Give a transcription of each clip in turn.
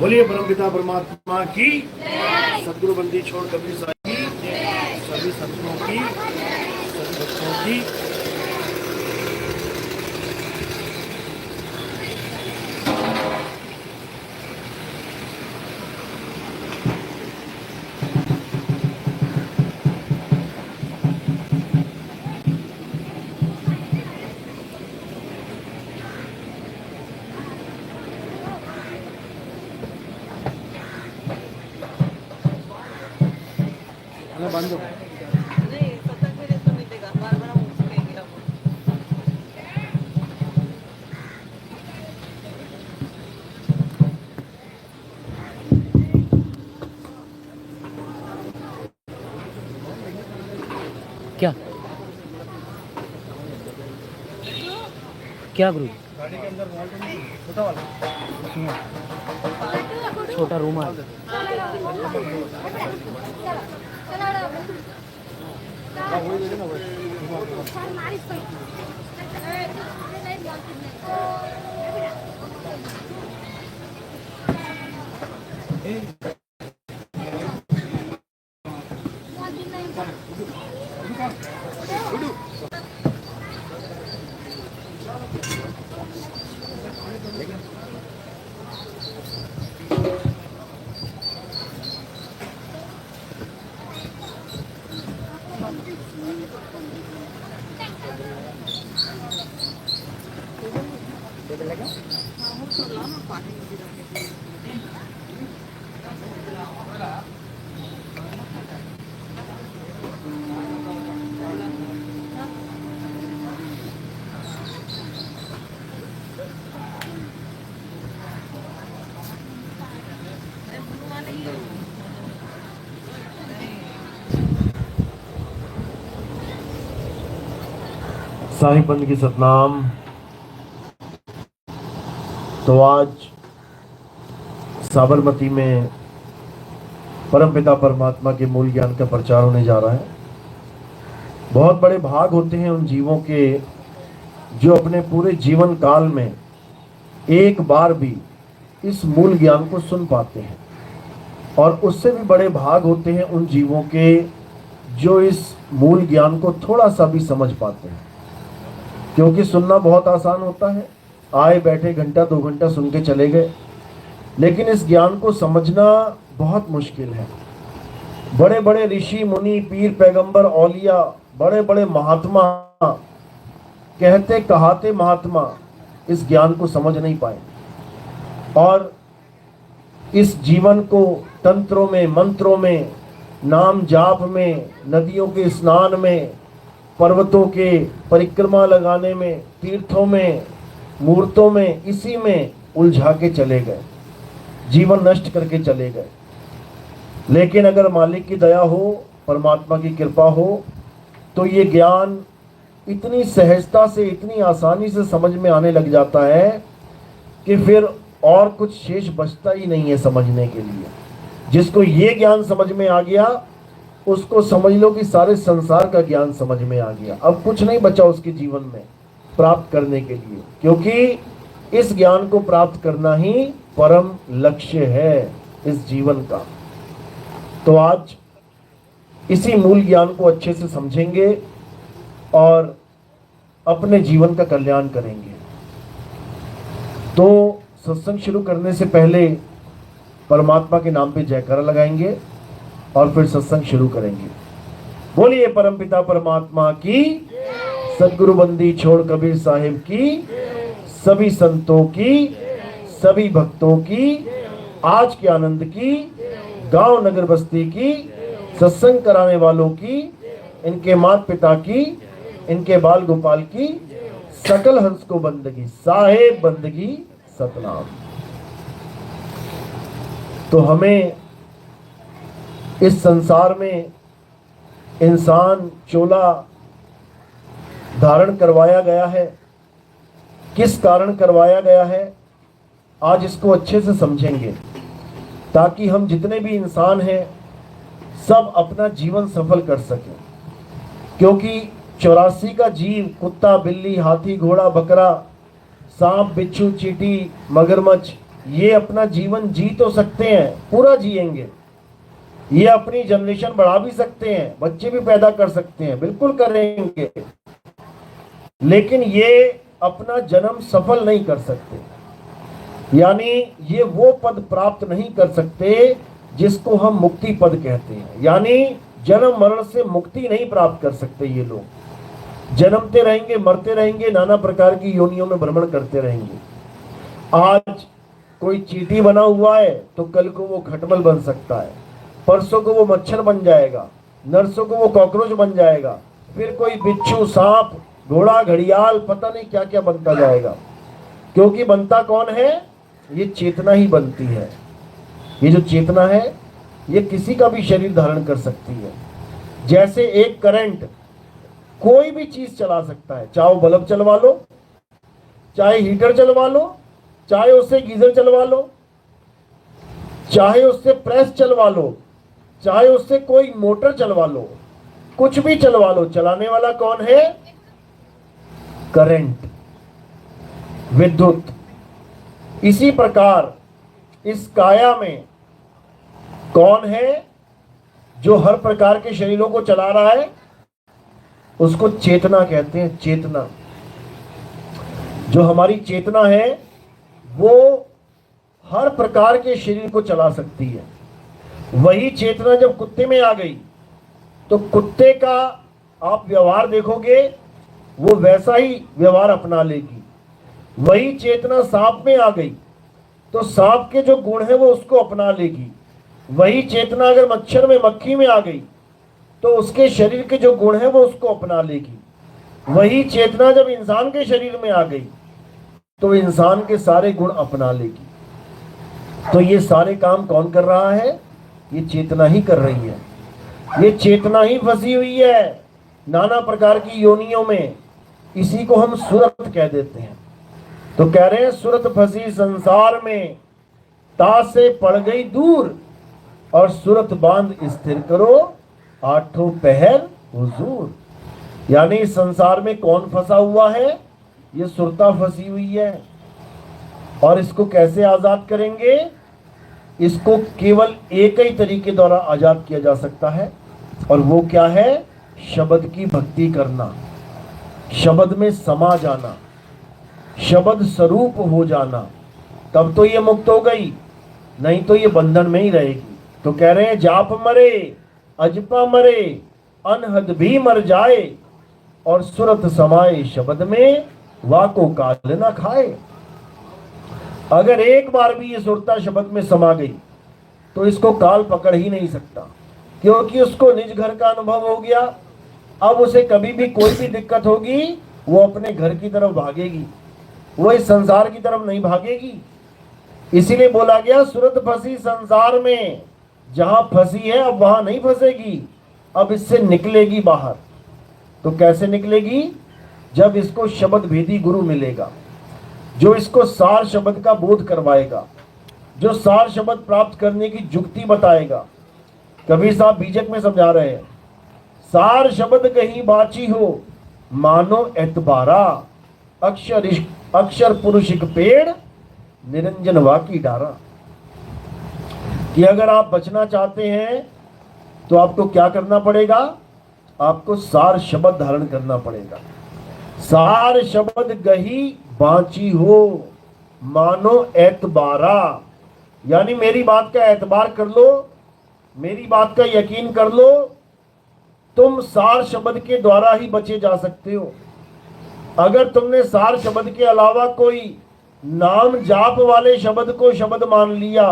बोलिए परमपिता परमात्मा की, सदगुरु बंदी छोड़ कबीर साहब की, सभी संतों की, सभी भक्तों की। बंद नहीं सत्संग में तो नहीं देगा, बार बार हम उसमें गया वो। क्या क्या गुरु? गाड़ी के अंदर छोटा वाला छोटा रूमाल। साहिब बंद की सतनाम। तो आज साबरमती में परमपिता परमात्मा के मूल ज्ञान का प्रचार होने जा रहा है। बहुत बड़े भाग होते हैं उन जीवों के जो अपने पूरे जीवन काल में एक बार भी इस मूल ज्ञान को सुन पाते हैं, और उससे भी बड़े भाग होते हैं उन जीवों के जो इस मूल ज्ञान को थोड़ा सा भी समझ पाते हैं। क्योंकि सुनना बहुत आसान होता है, आए बैठे घंटा 2 घंटा सुन के चले गए, लेकिन इस ज्ञान को समझना बहुत मुश्किल है। बड़े बड़े ऋषि मुनि पीर पैगंबर औलिया, बड़े बड़े महात्मा, कहते कहाते महात्मा इस ज्ञान को समझ नहीं पाए, और इस जीवन को तंत्रों में, मंत्रों में, नाम जाप में, नदियों के स्नान में, पर्वतों के परिक्रमा लगाने में, तीर्थों में, मूर्तों में, इसी में उलझा के चले गए, जीवन नष्ट करके चले गए। लेकिन अगर मालिक की दया हो, परमात्मा की कृपा हो, तो ये ज्ञान इतनी सहजता से, इतनी आसानी से समझ में आने लग जाता है कि फिर और कुछ शेष बचता ही नहीं है समझने के लिए। जिसको ये ज्ञान समझ में आ गया, उसको समझ लो कि सारे संसार का ज्ञान समझ में आ गया। अब कुछ नहीं बचा उसके जीवन में प्राप्त करने के लिए, क्योंकि इस ज्ञान को प्राप्त करना ही परम लक्ष्य है इस जीवन का। तो आज इसी मूल ज्ञान को अच्छे से समझेंगे और अपने जीवन का कल्याण करेंगे। तो सत्संग शुरू करने से पहले परमात्मा के नाम पे जयकारा लगाएंगे और फिर सत्संग शुरू करेंगे। बोलिए परमपिता परमात्मा की, सदगुरु बंदी छोड़ कबीर साहिब की, सभी संतों की, सभी भक्तों की, आज के आनंद की, गांव नगर बस्ती की, सत्संग कराने वालों की, इनके माता पिता की, इनके बाल गोपाल की, सकल हंस को बंदगी, साहेब बंदगी सतनाम। तो हमें इस संसार में इंसान चोला धारण करवाया गया है। किस कारण करवाया गया है, आज इसको अच्छे से समझेंगे, ताकि हम जितने भी इंसान हैं सब अपना जीवन सफल कर सकें। क्योंकि 84 का जीव, कुत्ता बिल्ली हाथी घोड़ा बकरा सांप बिच्छू चींटी मगरमच्छ, ये अपना जीवन जी तो सकते हैं, पूरा जिएंगे, ये अपनी जनरेशन बढ़ा भी सकते हैं, बच्चे भी पैदा कर सकते हैं, बिल्कुल करेंगे, लेकिन ये अपना जन्म सफल नहीं कर सकते। यानी ये वो पद प्राप्त नहीं कर सकते जिसको हम मुक्ति पद कहते हैं। यानी जन्म मरण से मुक्ति नहीं प्राप्त कर सकते ये लोग। जन्मते रहेंगे, मरते रहेंगे, नाना प्रकार की योनियों में भ्रमण करते रहेंगे। आज कोई चींटी बना हुआ है तो कल को वो खटमल बन सकता है, परसों को वो मच्छर बन जाएगा, नरसों को वो कॉकरोच बन जाएगा, फिर कोई बिच्छू, सांप, घोड़ा, घड़ियाल, पता नहीं क्या क्या बनता जाएगा। क्योंकि बनता कौन है? ये चेतना ही बनती है। ये जो चेतना है ये किसी का भी शरीर धारण कर सकती है। जैसे एक करंट कोई भी चीज चला सकता है, चाहे वो बल्ब चलवा लो, चाहे हीटर चलवा लो, चाहे उससे गीजर चलवा लो, चाहे उससे प्रेस चलवा लो, चाहे उससे कोई मोटर चलवा लो, कुछ भी चलवा लो, चलाने वाला कौन है? करंट, विद्युत। इसी प्रकार इस काया में कौन है जो हर प्रकार के शरीरों को चला रहा है? उसको चेतना कहते हैं। चेतना, जो हमारी चेतना है वो हर प्रकार के शरीर को चला सकती है। वही चेतना जब कुत्ते में आ गई तो कुत्ते का आप व्यवहार देखोगे वो वैसा ही व्यवहार अपना लेगी। वही चेतना सांप में आ गई तो सांप के जो गुण है वो उसको अपना लेगी। वही चेतना अगर मच्छर में, मक्खी में आ गई तो उसके शरीर के जो गुण है वो उसको अपना लेगी। वही चेतना जब इंसान के शरीर में आ गई तो इंसान के सारे गुण अपना लेगी। तो ये सारे काम कौन कर रहा है? ये चेतना ही कर रही है। ये चेतना ही फंसी हुई है नाना प्रकार की योनियों में। इसी को हम सुरत कह देते हैं। तो कह रहे हैं सुरत फंसी संसार में, ता से पड़ गई दूर, और सुरत बांध स्थिर करो, आठों पहर हुजूर। यानी इस संसार में कौन फंसा हुआ है? ये सुरता फंसी हुई है। और इसको कैसे आजाद करेंगे? इसको केवल एक ही तरीके द्वारा आजाद किया जा सकता है, और वो क्या है? शब्द की भक्ति करना, शब्द में समा जाना, शब्द स्वरूप हो जाना। तब तो ये मुक्त हो गई, नहीं तो ये बंधन में ही रहेगी। तो कह रहे हैं जाप मरे, अजपा मरे, अनहद भी मर जाए, और सुरत समाए शब्द में, वाको काल न खाए। अगर एक बार भी ये सुरता शब्द में समा गई तो इसको काल पकड़ ही नहीं सकता, क्योंकि उसको निज घर का अनुभव हो गया। अब उसे कभी भी कोई भी दिक्कत होगी वो अपने घर की तरफ भागेगी, वो इस संसार की तरफ नहीं भागेगी। इसीलिए बोला गया सुरत फंसी संसार में, जहां फंसी है अब वहां नहीं फंसेगी, अब इससे निकलेगी बाहर। तो कैसे निकलेगी? जब इसको शब्द भेदी गुरु मिलेगा, जो इसको सार शब्द का बोध करवाएगा, जो सार शब्द प्राप्त करने की जुक्ति बताएगा। कबीर साहब बीजक में समझा रहे हैं, सार शब्द कहीं बाची हो, मानो एतबारा, अक्षर पुरुषिक पेड़, निरंजन वाकी डारा। कि अगर आप बचना चाहते हैं तो आपको क्या करना पड़ेगा? आपको सार शब्द धारण करना पड़ेगा। सार शब्द गही बाची हो, मानो एतबारा। यानी मेरी बात का एतबार कर लो, मेरी बात का यकीन कर लो, तुम सार शब्द के द्वारा ही बचे जा सकते हो। अगर तुमने सार शब्द के अलावा कोई नाम जाप वाले शब्द को शब्द मान लिया,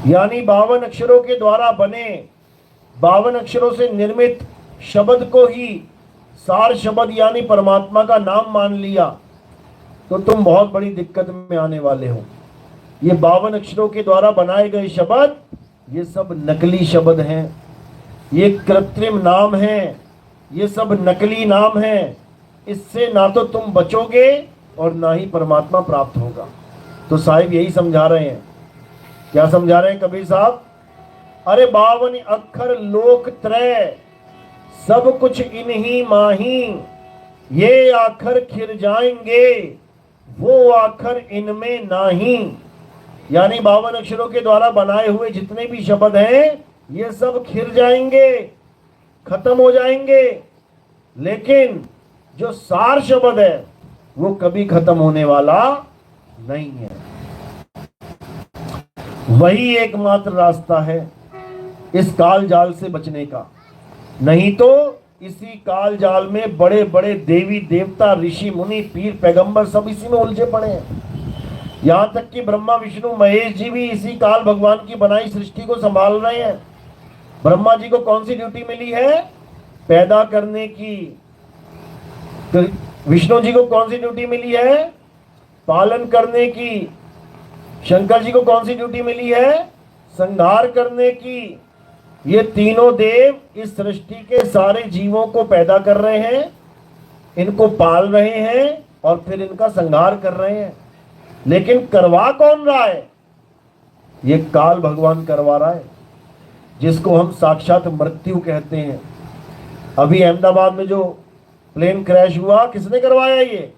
यानी 52 अक्षरों के द्वारा बने, 52 अक्षरों से निर्मित शब्द को ही सार शब्द यानी परमात्मा का नाम मान लिया, तो तुम बहुत बड़ी दिक्कत में आने वाले हो। ये 52 अक्षरों के द्वारा बनाए गए शब्द ये सब नकली शब्द हैं, ये कृत्रिम नाम हैं, ये सब नकली नाम हैं। इससे ना तो तुम बचोगे और ना ही परमात्मा प्राप्त होगा। तो साहिब यही समझा रहे हैं। क्या समझा रहे हैं कबीर साहब? अरे 52 अक्षर लोक त्रय, सब कुछ इन्हीं माही, ये आखर खिर जाएंगे, वो आखर इनमें नाही, यानी 52 अक्षरों के द्वारा बनाए हुए जितने भी शब्द हैं ये सब खिर जाएंगे, खत्म हो जाएंगे, लेकिन जो सार शब्द है वो कभी खत्म होने वाला नहीं है। वही एकमात्र रास्ता है इस काल जाल से बचने का। नहीं तो इसी काल जाल में बड़े बड़े देवी देवता, ऋषि मुनि, पीर पैगंबर सब इसी में उलझे पड़े हैं। यहां तक कि ब्रह्मा विष्णु महेश जी भी इसी काल भगवान की बनाई सृष्टि को संभाल रहे हैं। ब्रह्मा जी को कौन सी ड्यूटी मिली है? पैदा करने की। तो विष्णु जी को कौन सी ड्यूटी मिली है? पालन करने की। शंकर जी को कौन सी ड्यूटी मिली है? संहार करने की। ये तीनों देव इस सृष्टि के सारे जीवों को पैदा कर रहे हैं, इनको पाल रहे हैं और फिर इनका संहार कर रहे हैं। लेकिन करवा कौन रहा है? ये काल भगवान करवा रहा है, जिसको हम साक्षात मृत्यु कहते हैं। अभी अहमदाबाद में जो प्लेन क्रैश हुआ, किसने करवाया? ये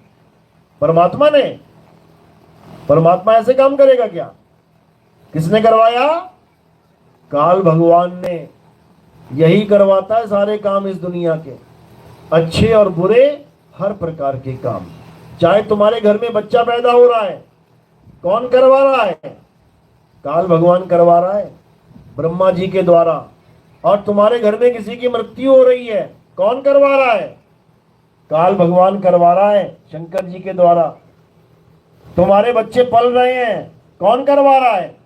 परमात्मा ने। परमात्मा ऐसे काम करेगा क्या? किसने करवाया? काल भगवान ने। यही करवाता है सारे काम इस दुनिया के, अच्छे और बुरे हर प्रकार के काम। चाहे तुम्हारे घर में बच्चा पैदा हो रहा है, कौन करवा रहा है? काल भगवान करवा रहा है ब्रह्मा जी के द्वारा। और तुम्हारे घर में किसी की मृत्यु हो रही है, कौन करवा रहा है? काल भगवान करवा रहा है शंकर जी के द्वारा। तुम्हारे बच्चे पल रहे हैं, कौन करवा रहा है?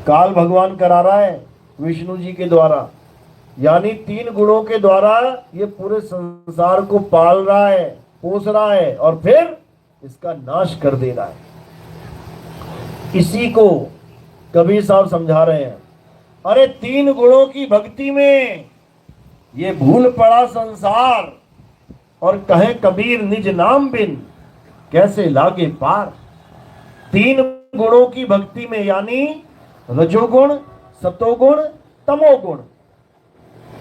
काल भगवान करा रहा है विष्णु जी के द्वारा। यानी 3 गुणों के द्वारा ये पूरे संसार को पाल रहा है, पोस रहा है और फिर इसका नाश कर दे रहा है। इसी को कबीर साहब समझा रहे हैं। अरे 3 गुणों की भक्ति में ये भूल पड़ा संसार, और कहे कबीर निज नाम बिन कैसे लागे पार। 3 गुणों की भक्ति में, यानी रजोगुण, सतोगुण, तमोगुण,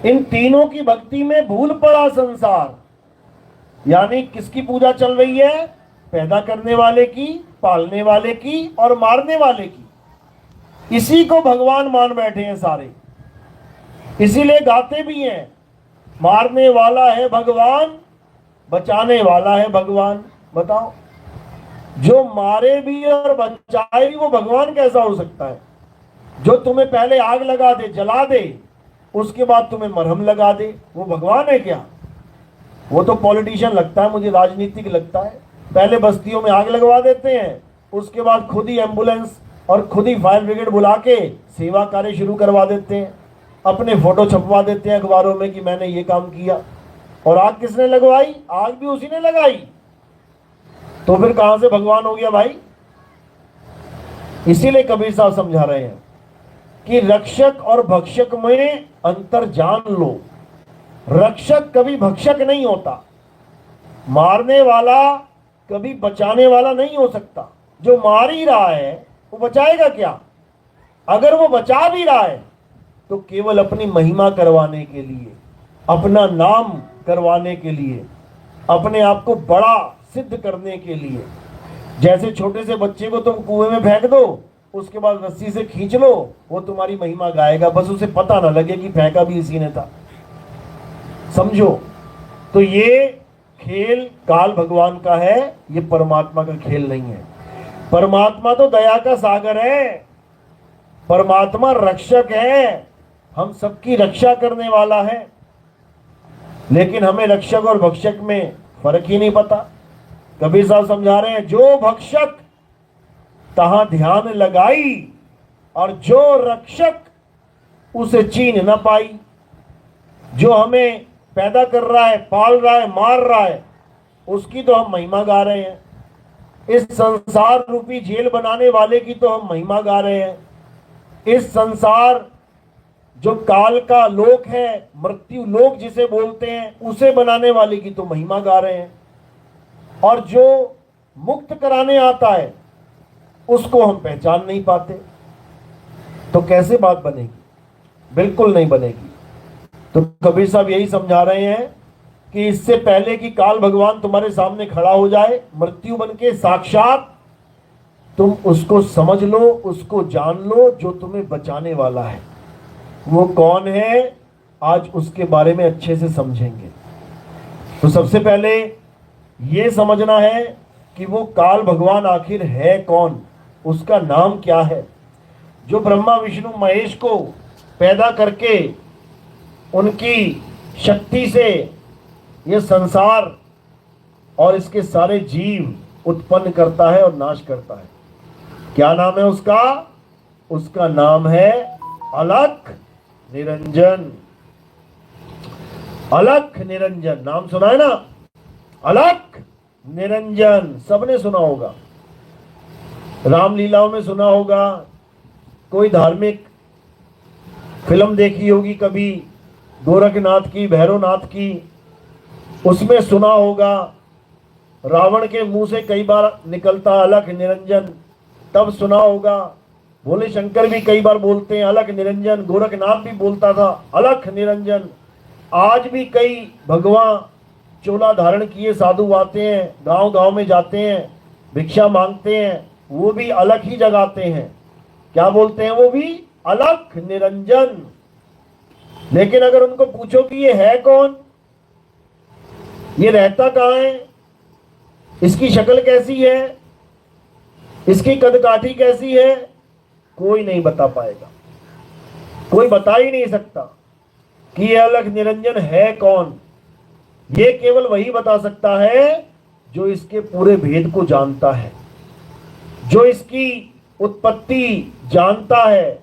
इन तीनों की भक्ति में भूल पड़ा संसार। यानी किसकी पूजा चल रही है? पैदा करने वाले की, पालने वाले की और मारने वाले की। इसी को भगवान मान बैठे हैं सारे। इसीलिए गाते भी हैं, मारने वाला है भगवान, बचाने वाला है भगवान। बताओ, जो मारे भी और बचाए भी वो भगवान कैसा हो सकता है? जो तुम्हें पहले आग लगा दे, जला दे, उसके बाद तुम्हें मरहम लगा दे, वो भगवान है क्या? वो तो पॉलिटिशियन लगता है मुझे, राजनीतिक लगता है। पहले बस्तियों में आग लगवा देते हैं, उसके बाद खुद ही एम्बुलेंस और खुद ही फायर ब्रिगेड बुला के सेवा कार्य शुरू करवा देते हैं। अपने फोटो छपवा देते हैं अखबारों में कि मैंने ये काम किया। और आग किसने लगवाई? आग भी उसी ने लगाई। तो फिर कहां से भगवान हो गया भाई? इसीलिए कबीर साहब समझा रहे हैं कि रक्षक और भक्षक में अंतर जान लो। रक्षक कभी भक्षक नहीं होता, मारने वाला कभी बचाने वाला नहीं हो सकता। जो मार ही रहा है वो बचाएगा क्या? अगर वो बचा भी रहा है तो केवल अपनी महिमा करवाने के लिए, अपना नाम करवाने के लिए, अपने आप को बड़ा सिद्ध करने के लिए। जैसे छोटे से बच्चे को तुम कुएं में फेंक दो, उसके बाद रस्सी से खींच लो, वो तुम्हारी महिमा गाएगा, बस उसे पता ना लगे कि फेंका भी इसी ने था। समझो, तो ये खेल काल भगवान का है, ये परमात्मा का खेल नहीं है। परमात्मा तो दया का सागर है, परमात्मा रक्षक है, हम सबकी रक्षा करने वाला है। लेकिन हमें रक्षक और भक्षक में फर्क ही नहीं पता। कबीर साहब समझा रहे हैं, जो भक्षक तहां ध्यान लगाई और जो रक्षक उसे चीन न पाई। जो हमें पैदा कर रहा है, पाल रहा है, मार रहा है, उसकी तो हम महिमा गा रहे हैं। इस संसार रूपी जेल बनाने वाले की तो हम महिमा गा रहे हैं। इस संसार जो काल का लोक है, मृत्यु लोक जिसे बोलते हैं, उसे बनाने वाले की तो महिमा गा रहे हैं। और जो मुक्त कराने आता है उसको हम पहचान नहीं पाते। तो कैसे बात बनेगी? बिल्कुल नहीं बनेगी। तो कबीर साहब यही समझा रहे हैं कि इससे पहले कि काल भगवान तुम्हारे सामने खड़ा हो जाए मृत्यु बन के साक्षात, तुम उसको समझ लो, उसको जान लो जो तुम्हें बचाने वाला है। वो कौन है, आज उसके बारे में अच्छे से समझेंगे। तो सबसे पहले ये समझना है कि वो काल भगवान आखिर है कौन, उसका नाम क्या है, जो ब्रह्मा विष्णु महेश को पैदा करके उनकी शक्ति से ये संसार और इसके सारे जीव उत्पन्न करता है और नाश करता है। क्या नाम है उसका? उसका नाम है अलख निरंजन। अलख निरंजन नाम सुना है ना? अलख निरंजन सबने सुना होगा, रामलीलाओं में सुना होगा, कोई धार्मिक फिल्म देखी होगी कभी, गोरखनाथ की, भैरवनाथ की, उसमें सुना होगा। रावण के मुंह से कई बार निकलता अलख निरंजन, तब सुना होगा। भोले शंकर भी कई बार बोलते हैं अलख निरंजन, गोरखनाथ भी बोलता था अलख निरंजन। आज भी कई भगवान चोला धारण किए साधु आते हैं, गांव गांव में जाते हैं, भिक्षा मांगते हैं, वो भी अलख ही जगाते हैं। क्या बोलते हैं? वो भी अलख निरंजन। लेकिन अगर उनको पूछो कि ये है कौन, ये रहता कहाँ है, इसकी शक्ल कैसी है, इसकी कदकाठी कैसी है, कोई नहीं बता पाएगा। कोई बता ही नहीं सकता कि ये अलख निरंजन है कौन। ये केवल वही बता सकता है जो इसके पूरे भेद को जानता है, जो इसकी उत्पत्ति जानता है,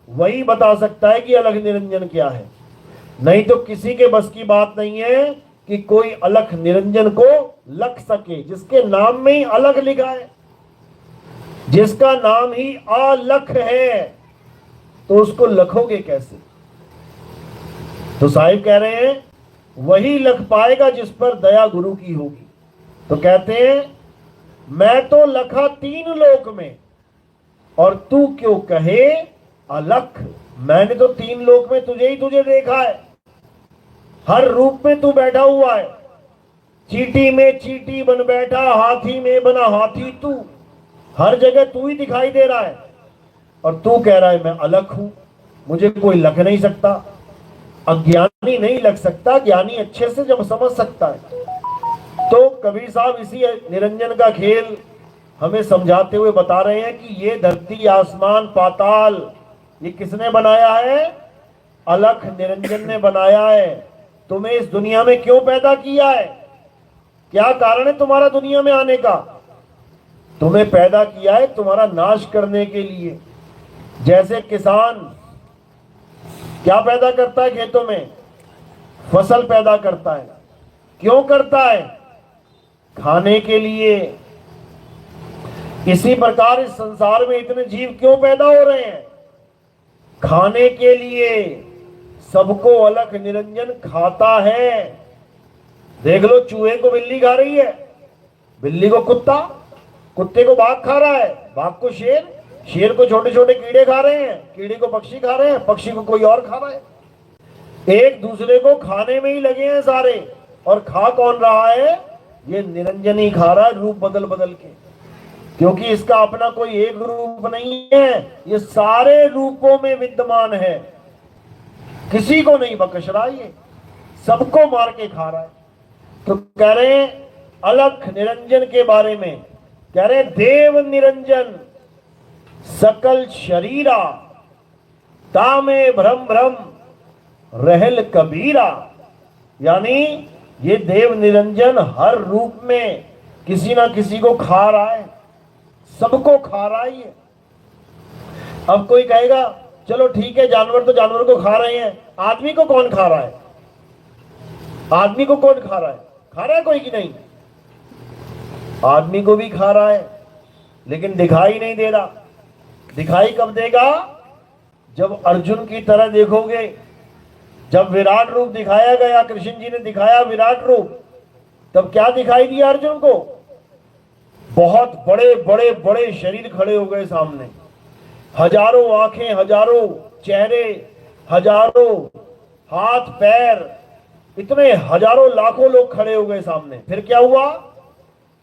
वही बता सकता है कि अलख निरंजन क्या है। नहीं तो किसी के बस की बात नहीं है कि कोई अलख निरंजन को लख सके, जिसके नाम में ही अलख लिखा है, जिसका नाम ही अलख है, तो उसको लखोगे कैसे? तो साहिब कह रहे हैं वही लख पाएगा जिस पर दया गुरु की होगी। तो कहते हैं मैं तो लखा 3 लोक में और तू क्यों कहे अलख। मैंने तो 3 लोक में तुझे ही तुझे देखा है, हर रूप में तू बैठा हुआ है। चींटी में चींटी बन बैठा, हाथी में बना हाथी तू, हर जगह तू ही दिखाई दे रहा है। और तू कह रहा है मैं अलख हूं, मुझे कोई लख नहीं सकता। अज्ञानी नहीं लग सकता, ज्ञानी अच्छे से जब समझ सकता है। तो कबीर साहब इसी निरंजन का खेल हमें समझाते हुए बता रहे हैं कि ये धरती, आसमान, पाताल, ये किसने बनाया है? अलख निरंजन ने बनाया है। तुम्हें इस दुनिया में क्यों पैदा किया है? क्या कारण है तुम्हारा दुनिया में आने का? तुम्हें पैदा किया है तुम्हारा नाश करने के लिए। जैसे किसान क्या पैदा करता है खेतों में? फसल पैदा करता है। क्यों करता है? खाने के लिए। इसी प्रकार इस संसार में इतने जीव क्यों पैदा हो रहे हैं? खाने के लिए। सबको अलख निरंजन खाता है। देख लो, चूहे को बिल्ली खा रही है, बिल्ली को कुत्ता, कुत्ते को बाघ खा रहा है, बाघ को शेर, शेर को छोटे छोटे कीड़े खा रहे हैं, कीड़े को पक्षी खा रहे हैं, पक्षी को कोई और खा रहा है। एक दूसरे को खाने में ही लगे हैं सारे। और खा कौन रहा है? ये निरंजन ही खा रहा है, रूप बदल बदल के। क्योंकि इसका अपना कोई एक रूप नहीं है, ये सारे रूपों में विद्यमान है। किसी को नहीं बख्श रहा, ये सबको मार के खा रहा है। तो कह रहे हैं अलख निरंजन के बारे में, कह रहे देव निरंजन सकल शरीरा, तामे भ्रम भ्रम रहल कबीरा। यानी ये देव निरंजन हर रूप में किसी ना किसी को खा रहा है, सबको खा रहा है ये। अब कोई कहेगा चलो ठीक है, जानवर तो जानवर को खा रहे हैं, आदमी को कौन खा रहा है? आदमी को कौन खा रहा है? खा रहा है कोई कि नहीं? आदमी को भी खा रहा है, लेकिन दिखाई नहीं दे रहा। दिखाई कब देगा? जब अर्जुन की तरह देखोगे। जब विराट रूप दिखाया गया, कृष्ण जी ने दिखाया विराट रूप, तब क्या दिखाई दिया अर्जुन को? बहुत बड़े बड़े बड़े शरीर खड़े हो गए सामने, हजारों आंखें, हजारों चेहरे, हजारों हाथ पैर, इतने हजारों लाखों लोग खड़े हो गए सामने। फिर क्या हुआ?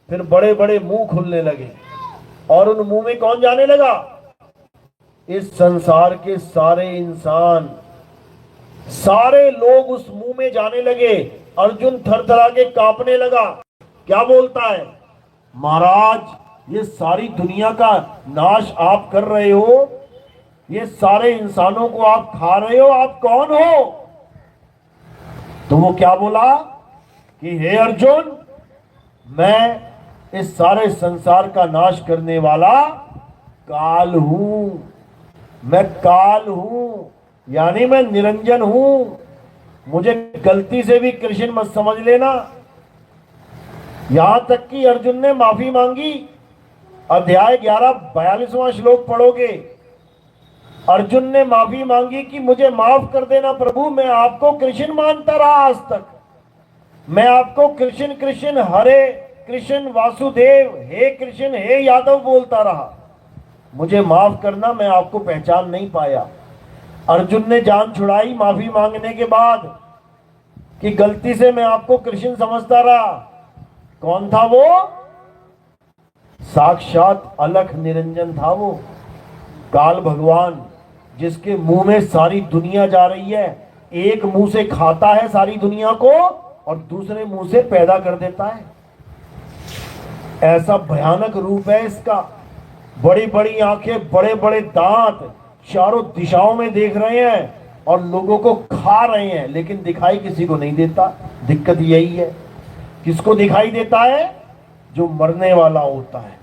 फिर बड़े बड़े मुंह खुलने लगे और उन मुंह में कौन जाने लगा? इस संसार के सारे इंसान, सारे लोग उस मुंह में जाने लगे। अर्जुन थरथरा के कांपने लगा। क्या बोलता है? महाराज, ये सारी दुनिया का नाश आप कर रहे हो, ये सारे इंसानों को आप खा रहे हो, आप कौन हो? तो वो क्या बोला कि हे अर्जुन, मैं इस सारे संसार का नाश करने वाला काल हूं। मैं काल हूं, यानी मैं निरंजन हूं। मुझे गलती से भी कृष्ण मत समझ लेना। यहां तक कि अर्जुन ने माफी मांगी। अध्याय 11 42वां श्लोक पढ़ोगे। अर्जुन ने माफी मांगी कि मुझे माफ कर देना प्रभु, मैं आपको कृष्ण मानता रहा आज तक। मैं आपको कृष्ण कृष्ण हरे कृष्ण वासुदेव, हे कृष्ण हे यादव बोलता रहा। मुझे माफ करना, मैं आपको पहचान नहीं पाया। अर्जुन ने जान छुड़ाई माफी मांगने के बाद कि गलती से मैं आपको कृष्ण समझता रहा। कौन था वो? साक्षात अलख निरंजन था वो, काल भगवान, जिसके मुंह में सारी दुनिया जा रही है। एक मुंह से खाता है सारी दुनिया को और दूसरे मुंह से पैदा कर देता है। ऐसा भयानक रूप है इसका। बड़ी बड़ी आंखें, बड़े बड़े दांत, चारों दिशाओं में देख रहे हैं और लोगों को खा रहे हैं, लेकिन दिखाई किसी को नहीं देता। दिक्कत यही है। किसको दिखाई देता है? जो मरने वाला होता है।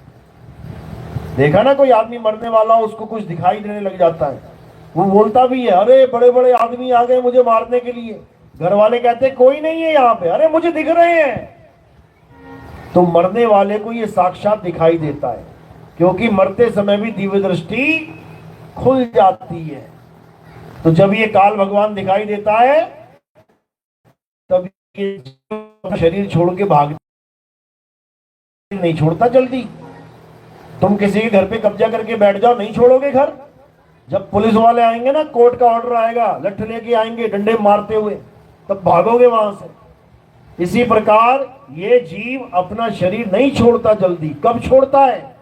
देखा ना, कोई आदमी मरने वाला, उसको कुछ दिखाई देने लग जाता है। वो बोलता भी है, अरे बड़े बड़े आदमी आ गए मुझे मारने के लिए। घर वाले कहते कोई नहीं है यहाँ पे, अरे मुझे दिख रहे हैं। तो मरने वाले को ये साक्षात दिखाई देता है, क्योंकि मरते समय भी दिव्य दृष्टि खुल जाती है। तो जब ये काल भगवान दिखाई देता है, तब ये शरीर छोड़ के भाग नहीं छोड़ता जल्दी। तुम किसी के घर पे कब्जा करके बैठ जाओ, नहीं छोड़ोगे घर। जब पुलिस वाले आएंगे ना, कोर्ट का ऑर्डर आएगा, लठ लेके आएंगे डंडे मारते हुए, तब भागोगे वहां से। इसी प्रकार ये जीव अपना शरीर नहीं छोड़ता जल्दी। कब छोड़ता है?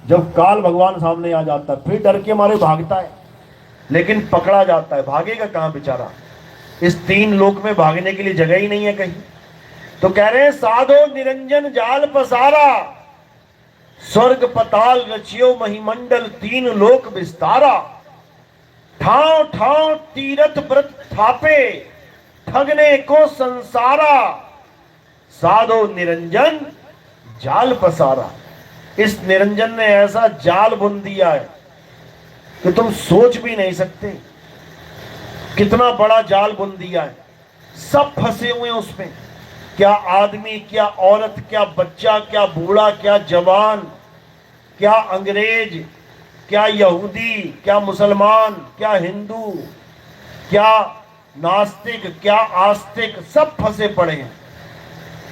जब काल भगवान सामने आ जाता है, फिर डर के मारे भागता है, लेकिन पकड़ा जाता है। भागेगा कहां बेचारा? इस तीन लोक में भागने के लिए जगह ही नहीं है कहीं। तो कह रहे हैं, साधो निरंजन जाल पसारा, स्वर्ग पताल रचियो महिमंडल, तीन लोक विस्तारा। ठाव ठाव तीरथ व्रत थापे, ठगने को संसारा, साधो निरंजन जाल पसारा। इस निरंजन ने ऐसा जाल बुन दिया है कि तुम सोच भी नहीं सकते कितना बड़ा जाल बुन दिया है। सब फंसे हुए हैं उसमें। क्या आदमी, क्या औरत, क्या बच्चा, क्या बूढ़ा, क्या जवान, क्या अंग्रेज, क्या यहूदी, क्या मुसलमान, क्या हिंदू, क्या नास्तिक, क्या आस्तिक, सब फंसे पड़े हैं।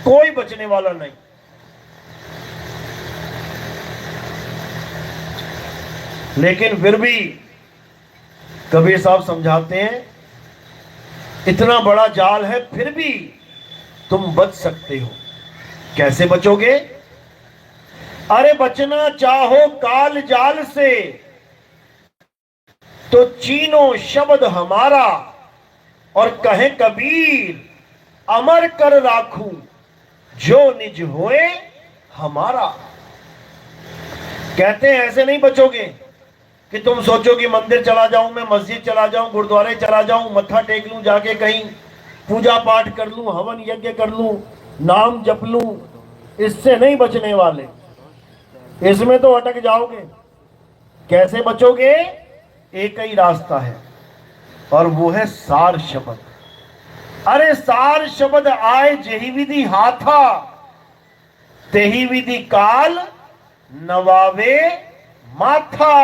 कोई बचने वाला नहीं। लेकिन फिर भी कबीर साहब समझाते हैं, इतना बड़ा जाल है फिर भी तुम बच सकते हो। कैसे बचोगे? अरे बचना चाहो काल जाल से, तो चीनो शब्द हमारा, और कहे कबीर अमर कर राखूं, जो निज होए हमारा। कहते हैं ऐसे नहीं बचोगे कि तुम सोचो कि मंदिर चला जाऊं, मैं मस्जिद चला जाऊं, गुरुद्वारे चला जाऊं, मत्था टेक लूं, जाके कहीं पूजा पाठ कर लूं, हवन यज्ञ कर लूं, नाम जप लूं। इससे नहीं बचने वाले, इसमें तो अटक जाओगे। कैसे बचोगे? एक ही रास्ता है, और वो है सार शब्द। अरे सार शब्द आए जेहि विधि हाथा, तेहि विधि काल नवावे माथा।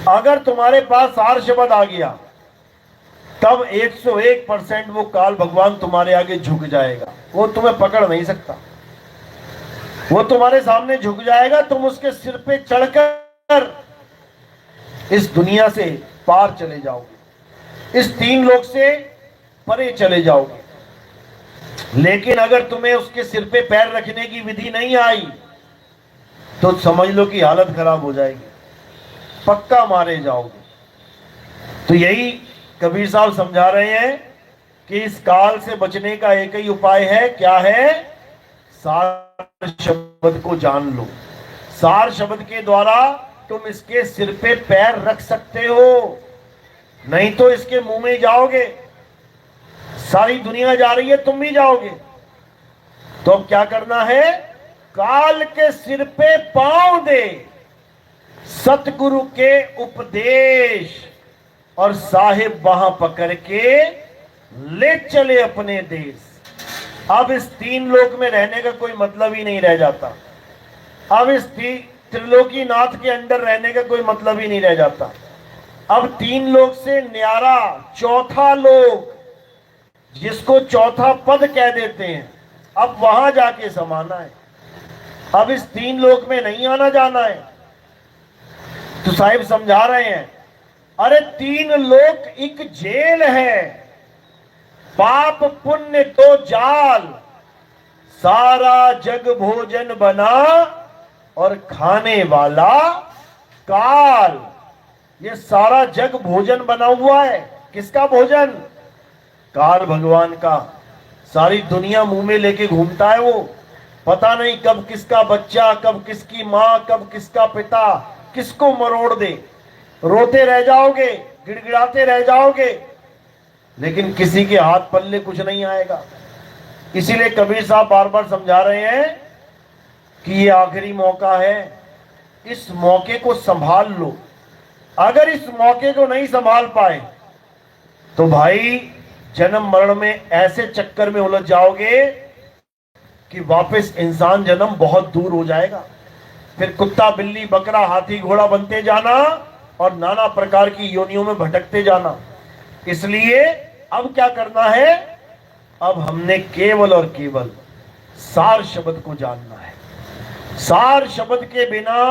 अगर तुम्हारे पास सार शब्द आ गया, तब 101% वो काल भगवान तुम्हारे आगे झुक जाएगा। वो तुम्हें पकड़ नहीं सकता, वो तुम्हारे सामने झुक जाएगा। तुम उसके सिर पे चढ़कर इस दुनिया से पार चले जाओगे। इस तीन लोक से परे चले जाओगे। लेकिन अगर तुम्हें उसके सिर पे पैर रखने की विधि नहीं आई तो समझ लो कि हालत खराब हो जाएगी, पक्का मारे जाओगे। तो यही कबीर साहब समझा रहे हैं कि इस काल से बचने का एक ही उपाय है। क्या है? सार शब्द को जान लो। सार शब्द के द्वारा तुम इसके सिर पे पैर रख सकते हो, नहीं तो इसके मुंह में जाओगे। सारी दुनिया जा रही है, तुम भी जाओगे। तो अब क्या करना है? काल के सिर पे पांव दे, सतगुरु के उपदेश और साहिब वहां पकड़ के ले चले अपने देश। अब इस तीन लोक में रहने का कोई मतलब ही नहीं रह जाता। अब इस त्रिलोकी नाथ के अंदर रहने का कोई मतलब ही नहीं रह जाता। अब तीन लोक से न्यारा चौथा लोक, जिसको चौथा पद कह देते हैं, अब वहां जाके समाना है। अब इस तीन लोक में नहीं आना जाना है। तो साहिब समझा रहे हैं, अरे तीन लोक एक जेल है, पाप पुण्य तो जाल, सारा जग भोजन बना और खाने वाला काल। ये सारा जग भोजन बना हुआ है। किसका भोजन? काल भगवान का। सारी दुनिया मुंह में लेके घूमता है वो। पता नहीं कब किसका बच्चा, कब किसकी मां, कब किसका पिता किसको मरोड़ दे। रोते रह जाओगे, गिड़गिड़ाते रह जाओगे, लेकिन किसी के हाथ पल्ले कुछ नहीं आएगा। इसीलिए कबीर साहब बार बार समझा रहे हैं कि ये आखिरी मौका है, इस मौके को संभाल लो। अगर इस मौके को नहीं संभाल पाए तो भाई जन्म मरण में ऐसे चक्कर में उलझ जाओगे कि वापस इंसान जन्म बहुत दूर हो जाएगा। फिर कुत्ता बिल्ली बकरा हाथी घोड़ा बनते जाना और नाना प्रकार की योनियों में भटकते जाना। इसलिए अब क्या करना है? अब हमने केवल और केवल सार शब्द को जानना है। सार शब्द के बिना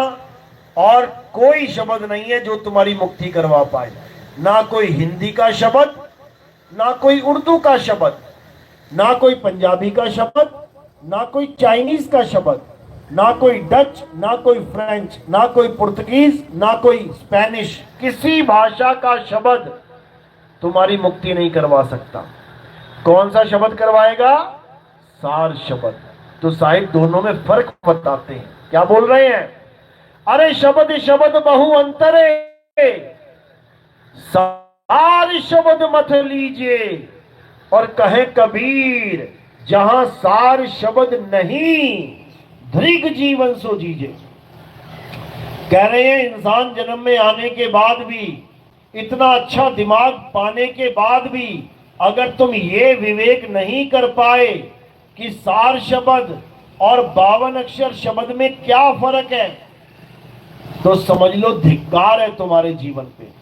और कोई शब्द नहीं है जो तुम्हारी मुक्ति करवा पाए। ना कोई हिंदी का शब्द, ना कोई उर्दू का शब्द, ना कोई पंजाबी का शब्द, ना कोई चाइनीज का शब्द, ना कोई डच, ना कोई फ्रेंच, ना कोई पुर्तगीज, ना कोई स्पेनिश। किसी भाषा का शब्द तुम्हारी मुक्ति नहीं करवा सकता। कौन सा शब्द करवाएगा? सार शब्द। तो साहिब दोनों में फर्क बताते हैं। क्या बोल रहे हैं? अरे शब्द शब्द बहु अंतरे, सार शब्द मत लीजिए। और कहे कबीर, जहां सार शब्द नहीं, दृग जीवन सो जीजे। कह रहे हैं इंसान जन्म में आने के बाद भी, इतना अच्छा दिमाग पाने के बाद भी, अगर तुम ये विवेक नहीं कर पाए कि सार शब्द और 52 अक्षर शब्द में क्या फर्क है, तो समझ लो धिक्कार है तुम्हारे जीवन पे।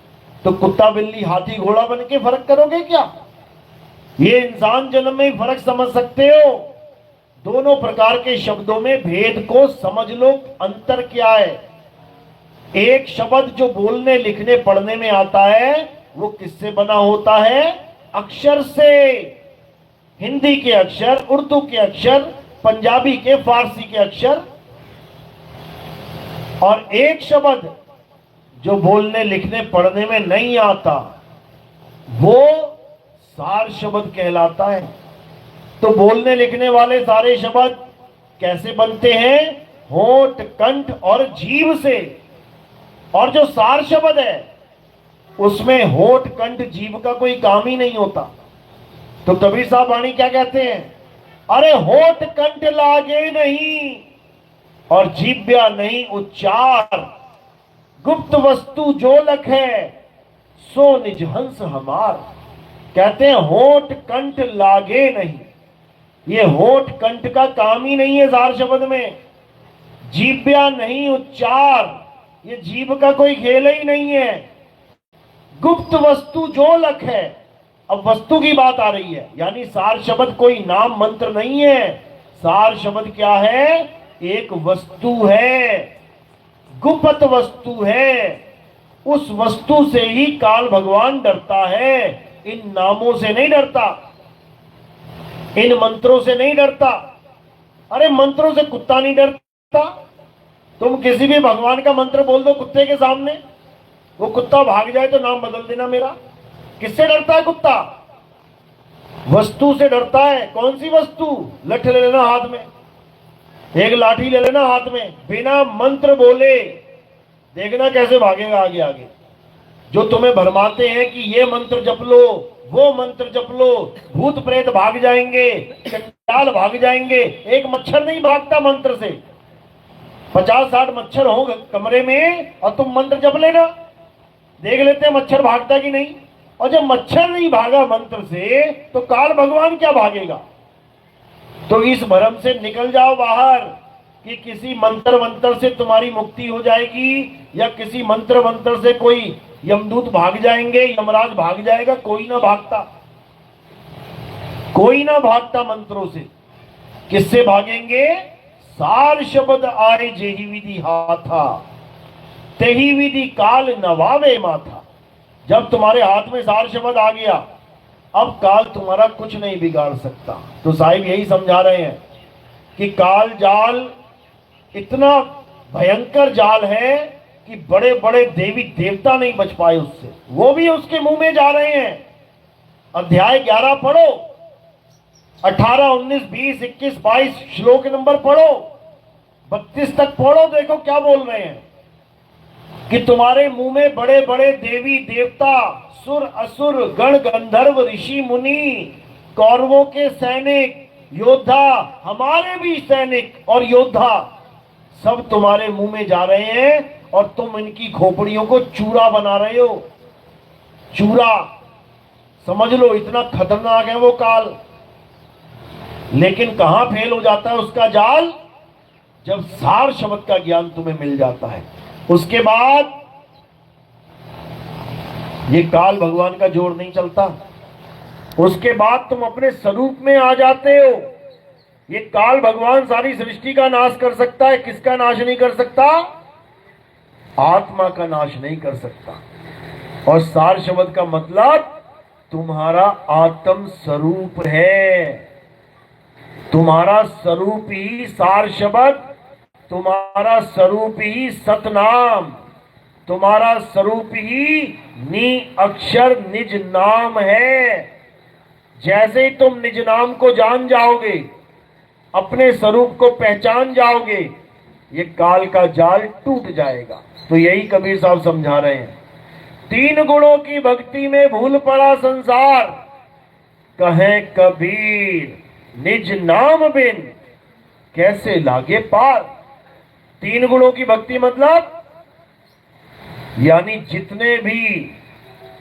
तो कुत्ता बिल्ली हाथी घोड़ा बन के फर्क करोगे क्या? ये इंसान जन्म में ही फर्क समझ सकते हो। दोनों प्रकार के शब्दों में भेद को समझ लो, अंतर क्या है। एक शब्द जो बोलने लिखने पढ़ने में आता है वो किससे बना होता है? अक्षर से। हिंदी के अक्षर, उर्दू के अक्षर, पंजाबी के, फारसी के अक्षर। और एक शब्द जो बोलने लिखने पढ़ने में नहीं आता वो सार शब्द कहलाता है। तो बोलने लिखने वाले सारे शब्द कैसे बनते हैं? होंठ, कंठ और जीभ से। और जो सार शब्द है उसमें होंठ, कंठ, जीभ का कोई काम ही नहीं होता। तो कबीर साहब वाणी क्या कहते हैं? अरे होंठ कंठ लागे नहीं और जीभ्या नहीं उच्चार, गुप्त वस्तु जो लख है सो निज हंस हमार। कहते हैं होंठ कंठ लागे नहीं, ये होंठ कंठ का काम ही नहीं है सार शब्द में। जीभ्या नहीं उच्चार, ये जीभ का कोई खेल ही नहीं है। गुप्त वस्तु जो लख है, अब वस्तु की बात आ रही है, यानी सार शब्द कोई नाम मंत्र नहीं है। सार शब्द क्या है? एक वस्तु है, गुप्त वस्तु है। उस वस्तु से ही काल भगवान डरता है। इन नामों से नहीं डरता, इन मंत्रों से नहीं डरता। अरे मंत्रों से कुत्ता नहीं डरता। तुम किसी भी भगवान का मंत्र बोल दो कुत्ते के सामने, वो कुत्ता भाग जाए तो नाम बदल देना मेरा। किससे डरता है कुत्ता? वस्तु से डरता है। कौन सी वस्तु? लठ ले लेना हाथ में, एक लाठी ले लेना हाथ में, बिना मंत्र बोले देखना कैसे भागेगा आगे आगे। जो तुम्हें भरमाते हैं कि ये मंत्र जप लो, वो मंत्र जप लो, भूत प्रेत भाग जाएंगे, चंडाल भाग जाएंगे। एक मच्छर नहीं भागता मंत्र से। 50-60 मच्छर हो कमरे में और तुम मंत्र जप लेना, देख लेते हैं मच्छर भागता कि नहीं। और जब मच्छर नहीं भागा मंत्र से तो काल भगवान क्या भागेगा? तो इस भ्रम से निकल जाओ बाहर कि किसी मंत्र मंत्र से तुम्हारी मुक्ति हो जाएगी, या किसी मंत्र मंत्र से कोई यमदूत भाग जाएंगे, यमराज भाग जाएगा। कोई ना भागता, कोई ना भागता मंत्रों से। किससे भागेंगे? सार शब्द आए जेहि विधि हाथा, तेहि विधि काल नवावे माथा। जब तुम्हारे हाथ में सार शब्द आ गया, अब काल तुम्हारा कुछ नहीं बिगाड़ सकता। तो साहिब यही समझा रहे हैं कि काल जाल इतना भयंकर जाल है कि बड़े बड़े देवी देवता नहीं बच पाए उससे, वो भी उसके मुंह में जा रहे हैं। अध्याय 11 पढ़ो, 18, 19, 20, 21, 22 श्लोक नंबर पढ़ो, 32 तक पढ़ो, देखो क्या बोल रहे हैं कि तुम्हारे मुंह में बड़े बड़े देवी देवता, सुर असुर, गण गंधर्व, ऋषि मुनि, कौरवों के सैनिक, योद्धा, हमारे भी सैनिक और योद्धा, सब तुम्हारे मुंह में जा रहे हैं और तुम इनकी खोपड़ियों को चूरा बना रहे हो। चूरा समझ लो, इतना खतरनाक है वो काल। लेकिन कहां फेल हो जाता है उसका जाल? जब सार शब्द का ज्ञान तुम्हें मिल जाता है, उसके बाद ये काल भगवान का जोर नहीं चलता। उसके बाद तुम अपने स्वरूप में आ जाते हो। ये काल भगवान सारी सृष्टि का नाश कर सकता है, किसका नाश नहीं कर सकता? आत्मा का नाश नहीं कर सकता। और सार शब्द का मतलब तुम्हारा आत्म स्वरूप है। तुम्हारा स्वरूप ही सार शब्द, तुम्हारा स्वरूप ही सतनाम, तुम्हारा स्वरूप ही नी अक्षर निज नाम है। जैसे ही तुम निज नाम को जान जाओगे, अपने स्वरूप को पहचान जाओगे, ये काल का जाल टूट जाएगा। तो यही कबीर साहब समझा रहे हैं। 3 गुणों की भक्ति में भूल पड़ा संसार, कहे कबीर निज नाम बिन कैसे लागे पार। 3 गुणों की भक्ति मतलब यानी जितने भी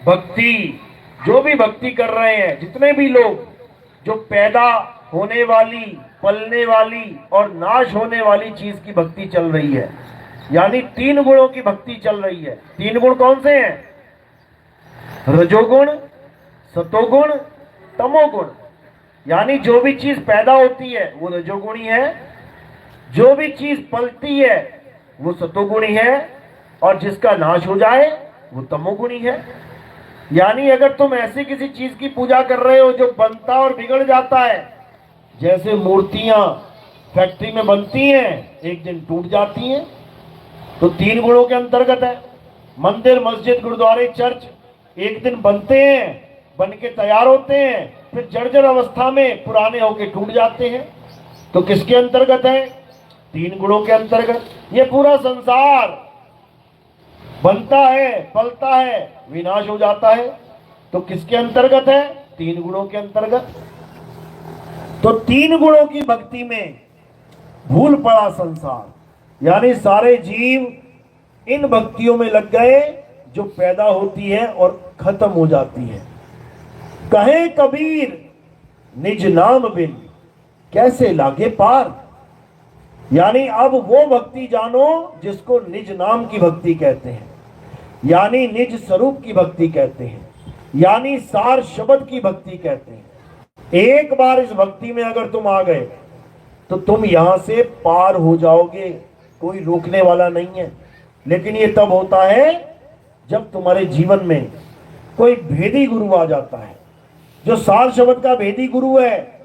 भक्ति, जो भी भक्ति कर रहे हैं, जितने भी लोग, जो पैदा होने वाली, पलने वाली और नाश होने वाली चीज की भक्ति चल रही है, यानी 3 गुणों की भक्ति चल रही है। 3 गुण कौन से हैं? रजोगुण, सतोगुण, तमोगुण। यानी जो भी चीज पैदा होती है वो रजोगुणी है, जो भी चीज पलती है वो सतोगुणी है, और जिसका नाश हो जाए वो तमोगुणी है। यानी अगर तुम ऐसी किसी चीज की पूजा कर रहे हो जो बनता और बिगड़ जाता है, जैसे मूर्तियां फैक्ट्री में बनती हैं, एक दिन टूट जाती हैं, तो 3 गुणों के अंतर्गत है। मंदिर, मस्जिद, गुरुद्वारे, चर्च एक दिन बनते हैं, बन के तैयार होते हैं, फिर जर्जर अवस्था में पुराने होके टूट जाते हैं। तो किसके अंतर्गत है? 3 गुणों के अंतर्गत। ये पूरा संसार बनता है, पलता है, विनाश हो जाता है, तो किसके अंतर्गत है? 3 गुणों के अंतर्गत। तो 3 गुणों की भक्ति में भूल पड़ा संसार, यानी सारे जीव इन भक्तियों में लग गए जो पैदा होती है और खत्म हो जाती है। कहे कबीर निज नाम बिन कैसे लागे पार। यानी अब वो भक्ति जानो जिसको निज नाम की भक्ति कहते हैं, यानी निज स्वरूप की भक्ति कहते हैं, यानी सार शब्द की भक्ति कहते हैं। एक बार इस भक्ति में अगर तुम आ गए तो तुम यहां से पार हो जाओगे, कोई रोकने वाला नहीं है। लेकिन ये तब होता है जब तुम्हारे जीवन में कोई भेदी गुरु आ जाता है, जो सार शब्द का भेदी गुरु है,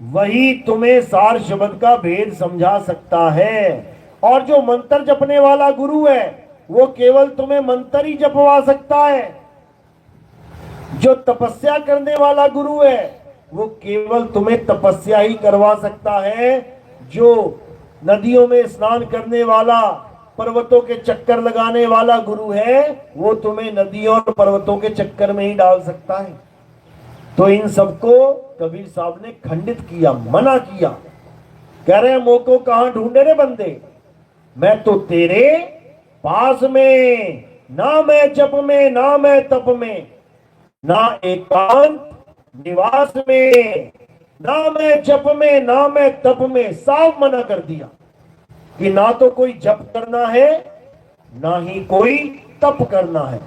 वही तुम्हें सार शब्द का भेद समझा सकता है। और जो मंत्र जपने वाला गुरु है, वो केवल तुम्हें मंत्र ही जपवा सकता है। जो तपस्या करने वाला गुरु है, वो केवल तुम्हें तपस्या ही करवा सकता है। जो नदियों में स्नान करने वाला, पर्वतों के चक्कर लगाने वाला गुरु है, वो तुम्हें नदियों और पर्वतों के चक्कर में ही डाल सकता है। तो इन सबको कबीर साहब ने खंडित किया, मना किया। कह रहे हैं मोको कहां ढूंढे रे बंदे, मैं तो तेरे पास में, ना मैं जप में ना मैं तप में, ना एकांत निवास में, ना मैं जप में ना मैं तप में। साफ मना कर दिया कि ना तो कोई जप करना है, ना ही कोई तप करना है।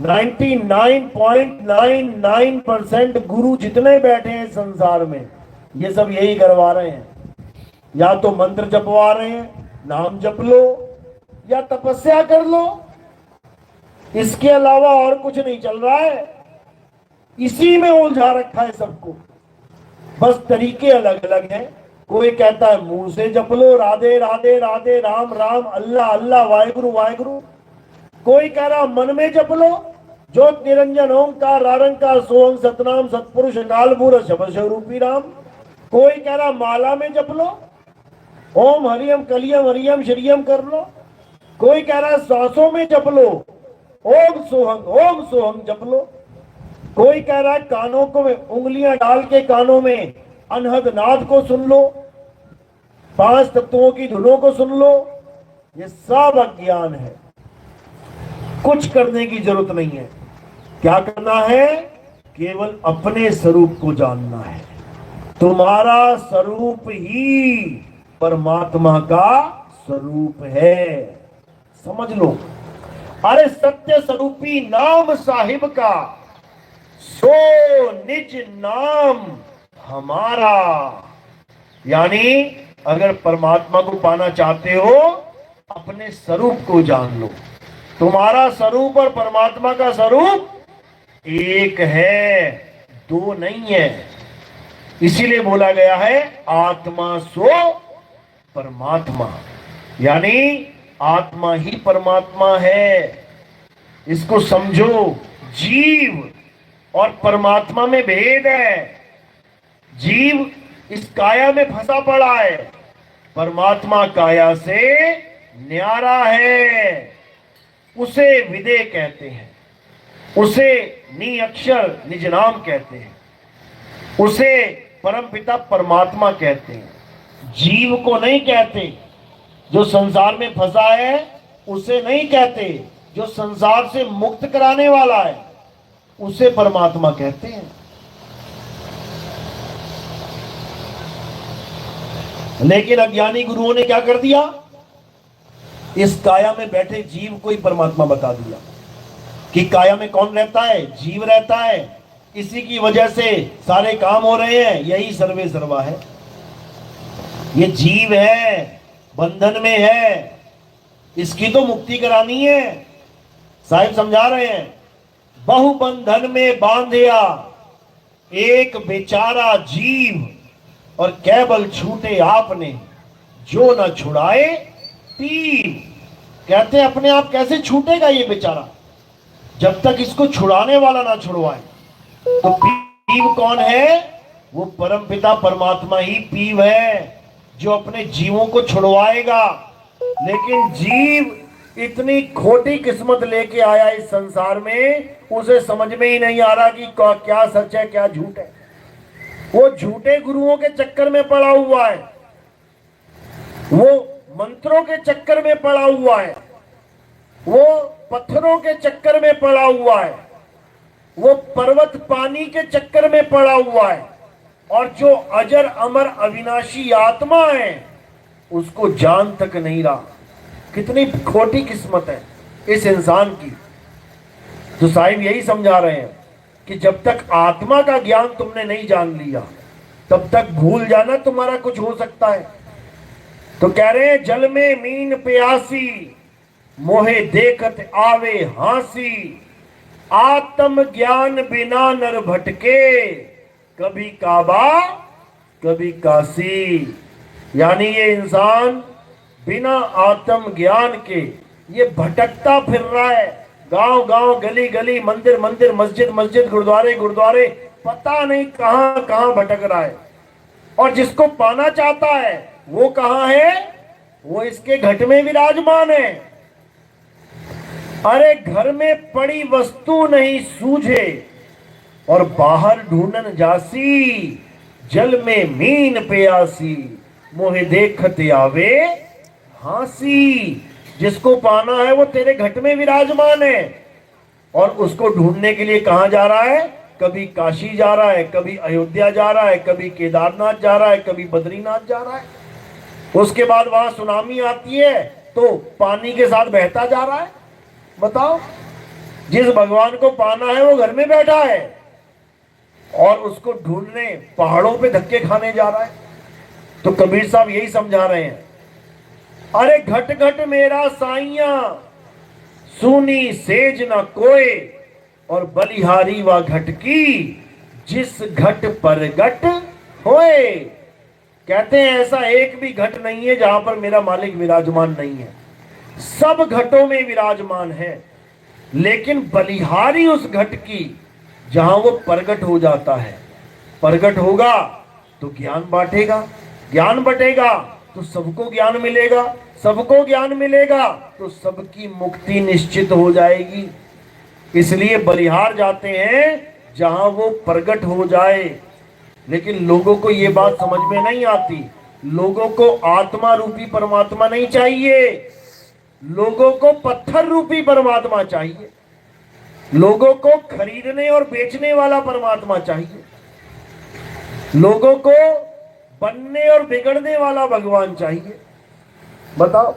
99.99% गुरु जितने बैठे हैं संसार में, ये सब यही करवा रहे हैं। या तो मंत्र जपवा रहे हैं, नाम जप लो या तपस्या कर लो, इसके अलावा और कुछ नहीं चल रहा है। इसी में उलझा रखा है सबको, बस तरीके अलग अलग हैं। कोई कहता है मुंह से जप लो, राधे राधे राधे, राम राम, अल्लाह अल्लाह, वाहेगुरु वाहेगुरु। कोई कह रहा मन में जप लो, ज्योत निरंजन ओंकार रारंकार सोहम सतनाम सतपुरुष अकाल मूरत शब्द स्वरूपी राम। कोई कह रहा माला में जप लो, ओम हरियम कलियम हरियम श्रियम कर लो। कोई कह रहा है सांसों में जप लो, ओम सोहम जप लो। कोई कह रहा है कानों को उंगलियां डाल के कानों में अनहद नाद को सुन लो, 5 तत्वों की धुनों को सुन लो। ये सब अज्ञान है, कुछ करने की जरूरत नहीं है। क्या करना है? केवल अपने स्वरूप को जानना है। तुम्हारा स्वरूप ही परमात्मा का स्वरूप है, समझ लो। अरे सत्य स्वरूपी नाम साहिब का, सो निज नाम हमारा। यानी अगर परमात्मा को पाना चाहते हो, अपने स्वरूप को जान लो। तुम्हारा स्वरूप और परमात्मा का स्वरूप एक है, दो नहीं है। इसीलिए बोला गया है आत्मा सो परमात्मा, यानी आत्मा ही परमात्मा है। इसको समझो। जीव और परमात्मा में भेद है। जीव इस काया में फंसा पड़ा है, परमात्मा काया से न्यारा है। उसे विदे कहते हैं, उसे नी अक्षर निज नाम कहते हैं, उसे परमपिता परमात्मा कहते हैं। जीव को नहीं कहते। जो संसार में फंसा है उसे नहीं कहते। जो संसार से मुक्त कराने वाला है उसे परमात्मा कहते हैं। लेकिन अज्ञानी गुरुओं ने क्या कर दिया? इस काया में बैठे जीव को ही परमात्मा बता दिया कि काया में कौन रहता है? जीव रहता है। इसी की वजह से सारे काम हो रहे हैं, यही सर्वे सर्वा है। ये जीव है, बंधन में है, इसकी तो मुक्ति करानी है। साहिब समझा रहे हैं, बहु बंधन में बांधिया एक बेचारा जीव, और केवल छूटे आपने जो न छुड़ाए तीर। कहते हैं अपने आप कैसे छूटेगा ये बेचारा जब तक इसको छुड़ाने वाला ना छुड़वाए। तो पीव कौन है? वो परमपिता परमात्मा ही पीव है, जो अपने जीवों को छुड़वाएगा। लेकिन जीव इतनी खोटी किस्मत लेके आया इस संसार में, उसे समझ में ही नहीं आ रहा कि क्या सच है क्या झूठ है। वो झूठे गुरुओं के चक्कर में पड़ा हुआ है, वो मंत्रों के चक्कर में पड़ा हुआ है, वो पत्थरों के चक्कर में पड़ा हुआ है, वो पर्वत पानी के चक्कर में पड़ा हुआ है। और जो अजर अमर अविनाशी आत्मा है उसको जान तक नहीं रहा। कितनी खोटी किस्मत है इस इंसान की। तो साहिब यही समझा रहे हैं कि जब तक आत्मा का ज्ञान तुमने नहीं जान लिया, तब तक भूल जाना तुम्हारा कुछ हो सकता है। तो कह रहे हैं जल में मीन प्यासी, मोहे देखत आवे हांसी, आत्म ज्ञान बिना नर भटके, कभी काबा कभी काशी। यानी ये इंसान बिना आत्म ज्ञान के ये भटकता फिर रहा है, गांव गांव गली गली मंदिर मंदिर मस्जिद मस्जिद गुरुद्वारे गुरुद्वारे, पता नहीं कहां कहां भटक रहा है। और जिसको पाना चाहता है वो कहां है? वो इसके घट में विराजमान है। अरे घर में पड़ी वस्तु नहीं सूझे और बाहर ढूंढन जासी, जल में मीन प्यासी, मोहे देखते आवे हासी। जिसको पाना है वो तेरे घट में विराजमान है और उसको ढूंढने के लिए कहां जा रहा है? कभी काशी जा रहा है, कभी अयोध्या जा रहा है, कभी केदारनाथ जा रहा है, कभी बद्रीनाथ जा रहा है। उसके बाद वहां सुनामी आती है तो पानी के साथ बहता जा रहा है। बताओ, जिस भगवान को पाना है वो घर में बैठा है और उसको ढूंढने पहाड़ों पे धक्के खाने जा रहा है। तो कबीर साहब यही समझा रहे हैं, अरे घट घट मेरा साइया, सुनी सेज न कोय, और बलिहारी व घट की, जिस घट पर घट होए। कहते हैं ऐसा एक भी घट नहीं है जहां पर मेरा मालिक विराजमान नहीं है, सब घटों में विराजमान है। लेकिन बलिहारी उस घट की जहां वो प्रगट हो जाता है। प्रगट होगा तो ज्ञान बांटेगा, ज्ञान बटेगा तो सबको ज्ञान मिलेगा, सबको ज्ञान मिलेगा तो सबकी मुक्ति निश्चित हो जाएगी। इसलिए बलिहार जाते हैं जहां वो प्रगट हो जाए। लेकिन लोगों को ये बात समझ में नहीं आती। लोगों को आत्मा रूपी परमात्मा नहीं चाहिए, लोगों को पत्थर रूपी परमात्मा चाहिए। लोगों को खरीदने और बेचने वाला परमात्मा चाहिए। लोगों को बनने और बिगड़ने वाला भगवान चाहिए। बताओ,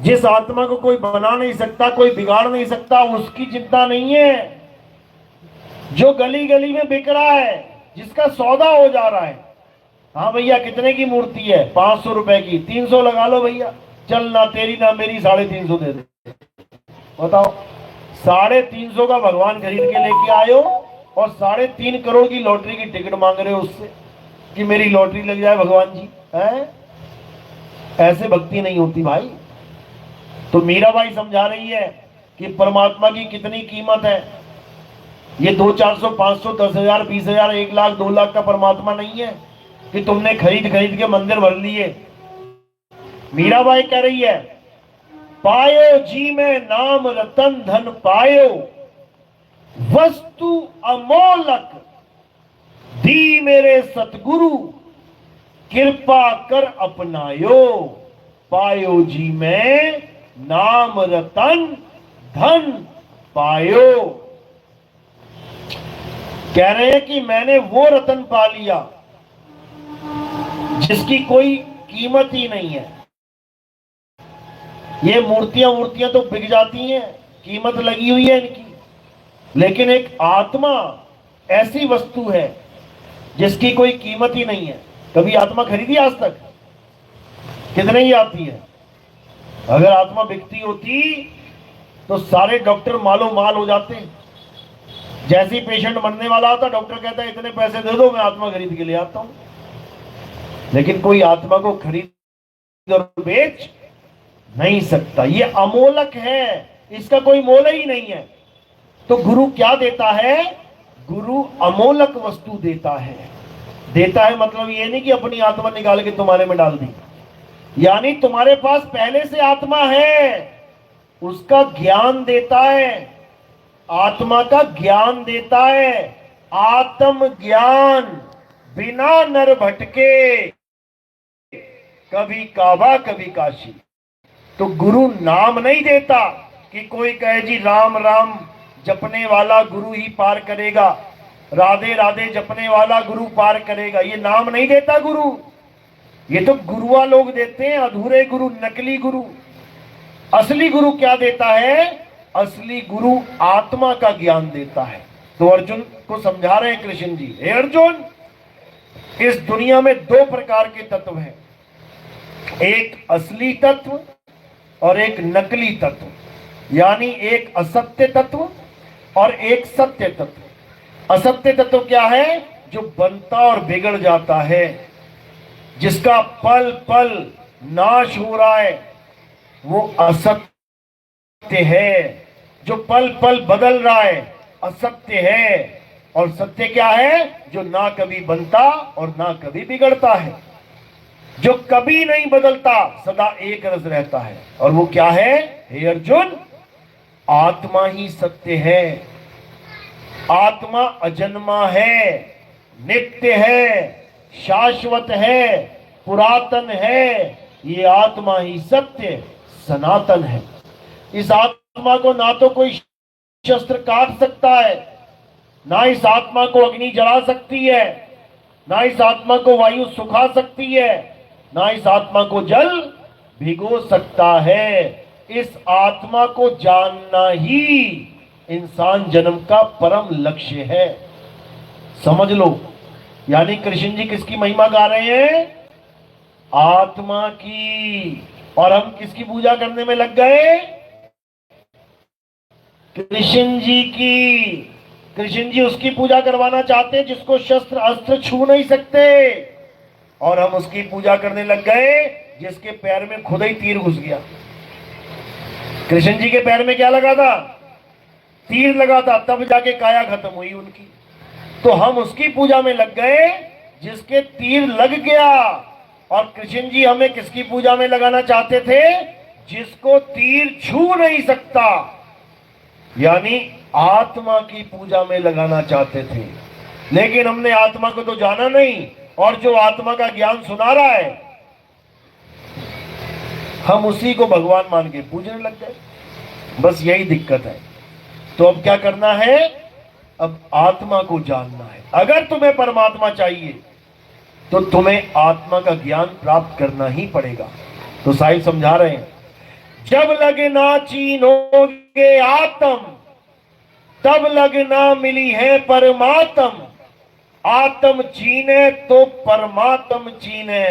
जिस आत्मा को कोई बना नहीं सकता, कोई बिगाड़ नहीं सकता, उसकी चिंता नहीं है। जो गली गली में बिक रहा है, जिसका सौदा हो जा रहा है, हाँ भैया कितने की मूर्ति है? 500 रुपए की, 300 लगा लो भैया, चल ना तेरी ना मेरी 350 दे दे। बताओ, 350 का भगवान खरीद के लेके आए हो और 3.5 करोड़ की लॉटरी की टिकट मांग रहे हो उससे कि मेरी लॉटरी लग जाए भगवान जी। है ऐसे भक्ति नहीं होती भाई। तो मीराबाई समझा रही है कि परमात्मा की कितनी कीमत है। ये 200, 400, 500, 10,000, 20,000, 1 लाख, 2 लाख का परमात्मा नहीं है कि तुमने खरीद खरीद के मंदिर भर लिए। मीराबाई कह रही है, पायो जी में नाम रतन धन पायो, वस्तु अमोलक दी मेरे सतगुरु, कृपा कर अपनायो। पायो जी में नाम रतन धन पायो। कह रहे हैं कि मैंने वो रतन पा लिया जिसकी कोई कीमत ही नहीं है। ये मूर्तियां तो बिक जाती हैं, कीमत लगी हुई है इनकी, लेकिन एक आत्मा ऐसी वस्तु है जिसकी कोई कीमत ही नहीं है। कभी आत्मा खरीदी आज तक? कितने ही आती है। अगर आत्मा बिकती होती तो सारे डॉक्टर मालो माल हो जाते। जैसे ही पेशेंट मरने वाला होता, डॉक्टर कहता है इतने पैसे दे दो, मैं आत्मा खरीद के ले आता हूं। लेकिन कोई आत्मा को खरीद और बेच नहीं सकता, ये अमोलक है, इसका कोई मोल ही नहीं है। तो गुरु क्या देता है? गुरु अमोलक वस्तु देता है। देता है मतलब ये नहीं कि अपनी आत्मा निकाल के तुम्हारे में डाल दी, यानी तुम्हारे पास पहले से आत्मा है, उसका ज्ञान देता है, आत्मा का ज्ञान देता है। आत्म ज्ञान बिना नर भटके, कभी काबा कभी काशी। तो गुरु नाम नहीं देता कि कोई कहे जी राम राम जपने वाला गुरु ही पार करेगा, राधे राधे जपने वाला गुरु पार करेगा। ये नाम नहीं देता गुरु, ये तो गुरुआ लोग देते हैं, अधूरे गुरु, नकली गुरु। असली गुरु क्या देता है? असली गुरु आत्मा का ज्ञान देता है। तो अर्जुन को समझा रहे हैं कृष्ण जी, हे अर्जुन, इस दुनिया में 2 प्रकार के तत्व हैं, एक असली तत्व और एक नकली तत्व। यानी एक असत्य तत्व और एक सत्य तत्व। असत्य तत्व क्या है? जो बनता और बिगड़ जाता है, जिसका पल पल नाश हो रहा है, वो असत्य है। जो पल पल बदल रहा है, असत्य है। और सत्य क्या है? जो ना कभी बनता और ना कभी बिगड़ता है, जो कभी नहीं बदलता, सदा एक रस रहता है। और वो क्या है? हे अर्जुन, आत्मा ही सत्य है। आत्मा अजन्मा है, नित्य है, शाश्वत है, पुरातन है। ये आत्मा ही सत्य सनातन है। इस आत्मा को ना तो कोई शस्त्र काट सकता है, ना इस आत्मा को अग्नि जला सकती है, ना इस आत्मा को वायु सुखा सकती है, ना इस आत्मा को जल भिगो सकता है। इस आत्मा को जानना ही इंसान जन्म का परम लक्ष्य है। समझ लो। यानी कृष्ण जी किसकी महिमा गा रहे हैं? आत्मा की। और हम किसकी पूजा करने में लग गए? कृष्ण जी की। कृष्ण जी उसकी पूजा करवाना चाहते हैं जिसको शस्त्र अस्त्र छू नहीं सकते, और हम उसकी पूजा करने लग गए जिसके पैर में खुद ही तीर घुस गया। कृष्ण जी के पैर में क्या लगा था? तीर लगा था, तब जाके काया खत्म हुई उनकी। तो हम उसकी पूजा में लग गए जिसके तीर लग गया। और कृष्ण जी हमें किसकी पूजा में लगाना चाहते थे? जिसको तीर छू नहीं सकता, यानी आत्मा की पूजा में लगाना चाहते थे। लेकिन हमने आत्मा को तो जाना नहीं, और जो आत्मा का ज्ञान सुना रहा है, हम उसी को भगवान मान के पूजने लग गए। बस यही दिक्कत है। तो अब क्या करना है? अब आत्मा को जानना है। अगर तुम्हें परमात्मा चाहिए तो तुम्हें आत्मा का ज्ञान प्राप्त करना ही पड़ेगा। तो साहिब समझा रहे हैं, जब लग ना चीनोगे आत्म, तब लग ना मिली है परमात्म। आत्म चीने तो परमात्म चीने,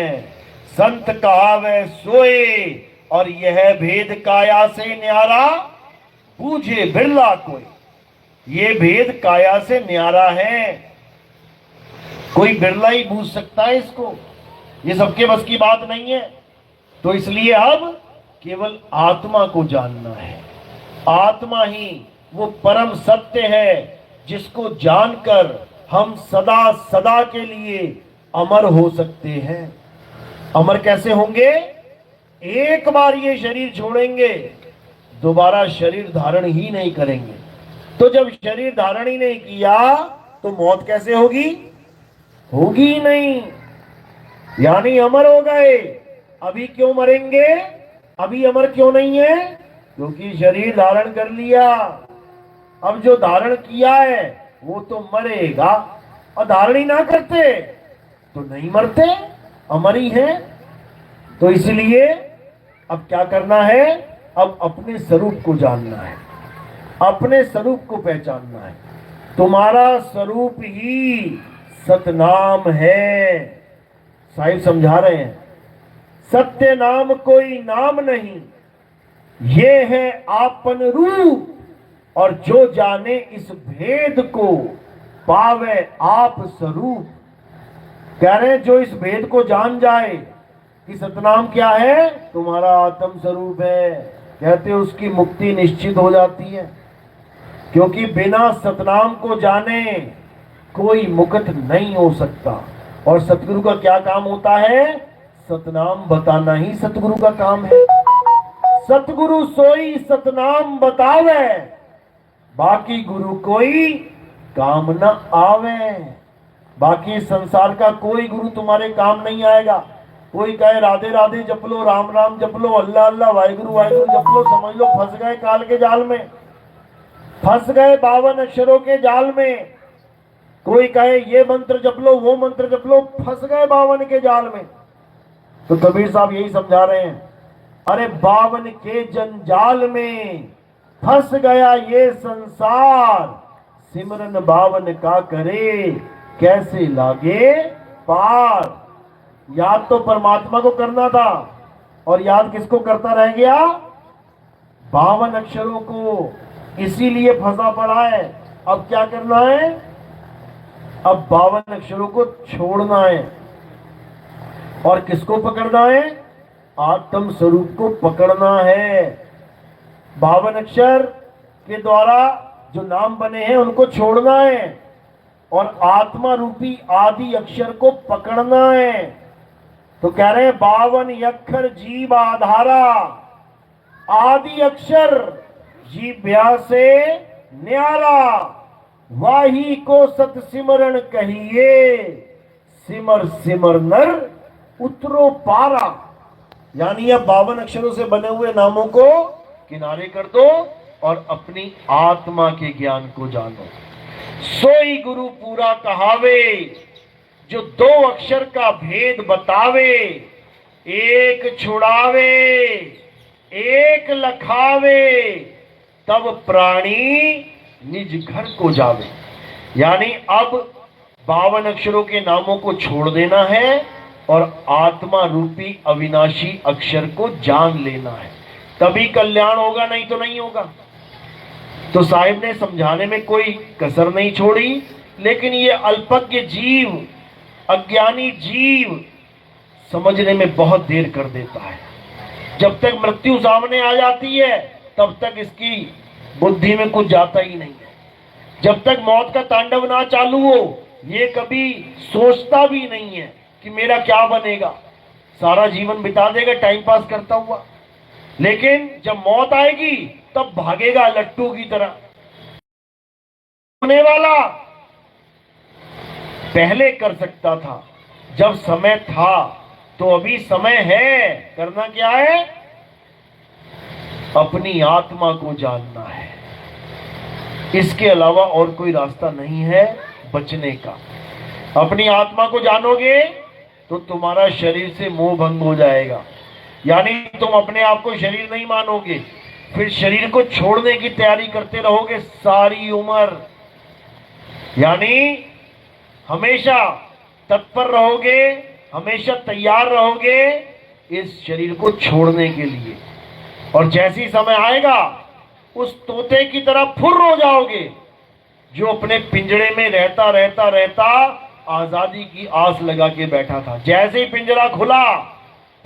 संत कहावे सोए, और यह भेद काया से न्यारा, बूझे बिरला कोई। ये भेद काया से न्यारा है, कोई बिरला ही बूझ सकता है इसको। ये सबके बस की बात नहीं है। तो इसलिए अब केवल आत्मा को जानना है। आत्मा ही वो परम सत्य है जिसको जानकर हम सदा सदा के लिए अमर हो सकते हैं। अमर कैसे होंगे? एक बार ये शरीर छोड़ेंगे, दोबारा शरीर धारण ही नहीं करेंगे। तो जब शरीर धारण ही नहीं किया तो मौत कैसे होगी? होगी ही नहीं। यानी अमर हो गए। अभी क्यों मरेंगे? अभी अमर क्यों नहीं है? क्योंकि शरीर धारण कर लिया। अब जो धारण किया है वो तो मरेगा, और धारण ही ना करते तो नहीं मरते, अमर ही है। तो इसलिए अब क्या करना है? अब अपने स्वरूप को जानना है, अपने स्वरूप को पहचानना है। तुम्हारा स्वरूप ही सतनाम है। साहिब समझा रहे हैं, सत्य नाम कोई नाम नहीं, ये है आपन रूप। और जो जाने इस भेद को, पावे आप स्वरूप। कह रहे हैं जो इस भेद को जान जाए कि सतनाम क्या है, तुम्हारा आत्म स्वरूप है, कहते उसकी मुक्ति निश्चित हो जाती है। क्योंकि बिना सतनाम को जाने कोई मुक्त नहीं हो सकता। और सतगुरु का क्या काम होता है? सतनाम बताना ही सतगुरु का काम है। सतगुरु सोई सतनाम बतावे, बाकी गुरु कोई काम न आवे। बाकी संसार का कोई गुरु तुम्हारे काम नहीं आएगा। कोई कहे राधे राधे जप लो, राम राम जप लो, अल्लाह अल्लाह वाहिगुरु वाहिगुरु जप लो, समझ लो फंस गए काल के जाल में, फंस गए 52 अक्षरों के जाल में। कोई कहे ये मंत्र जप लो, वो मंत्र जप लो, फंस गए 52 के जाल में। तो कबीर साहब यही समझा रहे हैं, अरे 52 के जंजाल में फंस गया ये संसार, सिमरन 52 का करे कैसे लागे पार। याद तो परमात्मा को करना था, और याद किसको करता रह गया? 52 अक्षरों को, इसीलिए फंसा पड़ा है। अब क्या करना है? अब 52 अक्षरों को छोड़ना है और किसको पकड़ना है? आत्म स्वरूप को पकड़ना है। 52 अक्षर के द्वारा जो नाम बने हैं उनको छोड़ना है और आत्मा रूपी आदि अक्षर को पकड़ना है। तो कह रहे हैं 52 अक्षर जीव आधारा, आदि अक्षर जीव्या से न्यारा, वाही को सत सिमरण कहिए, सिमर सिमर नर उतरो पारा। यानी अब 52 अक्षरों से बने हुए नामों को किनारे कर दो और अपनी आत्मा के ज्ञान को जानो। सोई गुरु पूरा कहावे, जो 2 अक्षर का भेद बतावे, एक छुड़ावे एक लखावे, तब प्राणी निज घर को जावे। यानी अब 52 अक्षरों के नामों को छोड़ देना है और आत्मा रूपी अविनाशी अक्षर को जान लेना है, तभी कल्याण होगा, नहीं तो नहीं होगा। तो साहिब ने समझाने में कोई कसर नहीं छोड़ी, लेकिन ये अल्पज्ञ जीव, अज्ञानी जीव समझने में बहुत देर कर देता है। जब तक मृत्यु सामने आ जाती है तब तक इसकी बुद्धि में कुछ जाता ही नहीं है। जब तक मौत का तांडव ना चालू हो ये कभी सोचता भी नहीं है कि मेरा क्या बनेगा। सारा जीवन बिता देगा टाइम पास करता हुआ, लेकिन जब मौत आएगी तब भागेगा लट्टू की तरह। होने वाला पहले कर सकता था जब समय था, तो अभी समय है। करना क्या है? अपनी आत्मा को जानना है। इसके अलावा और कोई रास्ता नहीं है बचने का। अपनी आत्मा को जानोगे तो तुम्हारा शरीर से मोह भंग हो जाएगा। यानी तुम अपने आप को शरीर नहीं मानोगे, फिर शरीर को छोड़ने की तैयारी करते रहोगे सारी उम्र। यानी हमेशा तत्पर रहोगे, हमेशा तैयार रहोगे इस शरीर को छोड़ने के लिए। और जैसी समय आएगा उस तोते की तरह फुर्र हो जाओगे जो अपने पिंजरे में रहता रहता रहता आजादी की आस लगा के बैठा था। जैसे ही पिंजरा खुला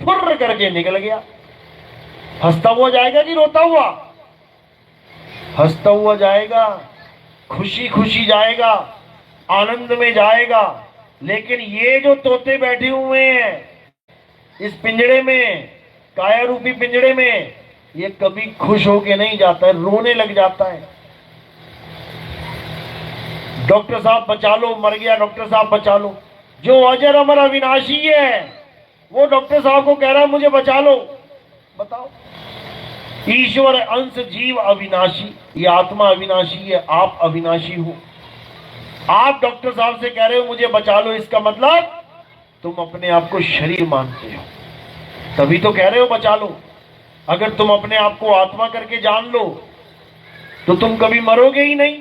फुर्र करके निकल गया। हंसता हुआ जाएगा कि रोता हुआ? हंसता हुआ जाएगा, खुशी खुशी जाएगा, आनंद में जाएगा। लेकिन ये जो तोते बैठे हुए हैं इस पिंजरे में, काया रूपी पिंजरे में, ये कभी खुश होके नहीं जाता है, रोने लग जाता है। डॉक्टर साहब बचा लो, मर गया, डॉक्टर साहब बचा लो। जो अजर अमर अविनाशी है वो डॉक्टर साहब को कह रहा है मुझे बचा लो। बताओ, ईश्वर अंश जीव अविनाशी, ये आत्मा अविनाशी है, आप अविनाशी हो। आप डॉक्टर साहब से कह रहे हो मुझे बचा लो, इसका मतलब तुम अपने आप को शरीर मानते हो, तभी तो कह रहे हो बचा लो। अगर तुम अपने आप को आत्मा करके जान लो तो तुम कभी मरोगे ही नहीं,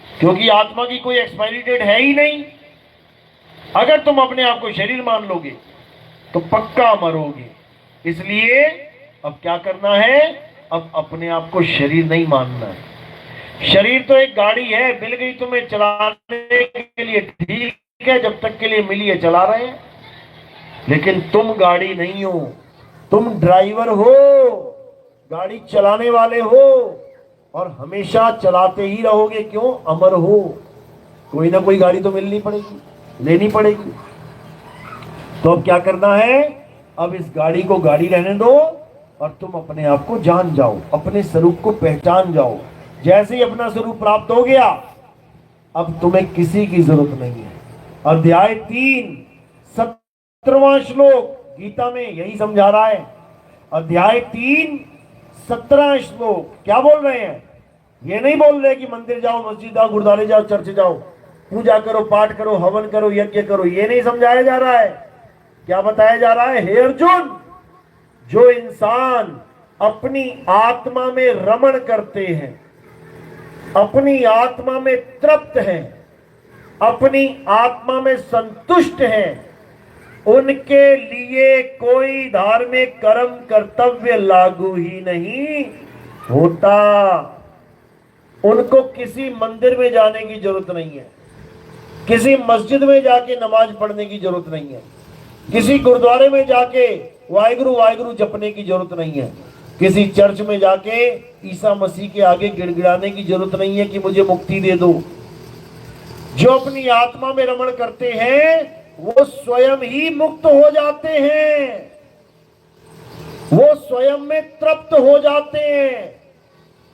क्योंकि आत्मा की कोई एक्सपायरी डेट है ही नहीं। अगर तुम अपने आप को शरीर मान लोगे तो पक्का मरोगे। इसलिए अब क्या करना है? अब अपने आप को शरीर नहीं मानना है। शरीर तो एक गाड़ी है, मिल गई तुम्हें चलाने के लिए, ठीक है, जब तक के लिए मिली है चला रहे हैं। लेकिन तुम गाड़ी नहीं हो, तुम ड्राइवर हो, गाड़ी चलाने वाले हो और हमेशा चलाते ही रहोगे। क्यों? अमर हो। कोई ना कोई गाड़ी तो मिलनी पड़ेगी, लेनी पड़ेगी। तो अब क्या करना है? अब इस गाड़ी को गाड़ी रहने दो और तुम अपने आप को जान जाओ, अपने स्वरूप को पहचान जाओ। जैसे ही अपना स्वरूप प्राप्त हो गया अब तुम्हें किसी की जरूरत नहीं है। अध्याय 3 17वां श्लोक गीता में यही समझा रहा है। अध्याय 3 17 श्लोक क्या बोल रहे हैं? ये नहीं बोल रहे कि मंदिर जाओ, मस्जिद जाओ, गुरुद्वारे जाओ, चर्च जाओ, पूजा करो, पाठ करो, हवन करो, यज्ञ करो। ये नहीं समझाया जा रहा है। क्या बताया जा रहा है? हे अर्जुन, जो इंसान अपनी आत्मा में रमण करते हैं, अपनी आत्मा में तृप्त हैं, अपनी आत्मा में संतुष्ट हैं, उनके लिए कोई धार्मिक कर्म कर्तव्य लागू ही नहीं होता। उनको किसी मंदिर में जाने की जरूरत नहीं है, किसी मस्जिद में जाके नमाज पढ़ने की जरूरत नहीं है, किसी गुरुद्वारे में जाके वाहिगुरु वाहिगुरु जपने की जरूरत नहीं है, किसी चर्च में जाके ईसा मसीह के आगे गिड़गिड़ाने की जरूरत नहीं है कि मुझे मुक्ति दे दो। जो अपनी आत्मा में रमण करते हैं वो स्वयं ही मुक्त हो जाते हैं, वो स्वयं में तृप्त हो जाते हैं,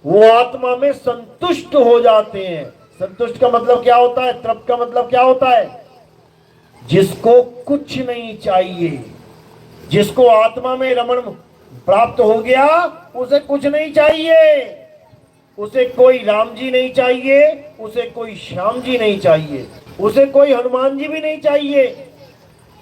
वो आत्मा में संतुष्ट हो जाते हैं। संतुष्ट का मतलब क्या होता है? तृप्त का मतलब क्या होता है? जिसको कुछ नहीं चाहिए, जिसको आत्मा में रमण प्राप्त हो गया, उसे कुछ नहीं चाहिए, उसे कोई राम जी नहीं चाहिए, उसे कोई श्याम जी नहीं चाहिए, उसे कोई हनुमान जी भी नहीं चाहिए,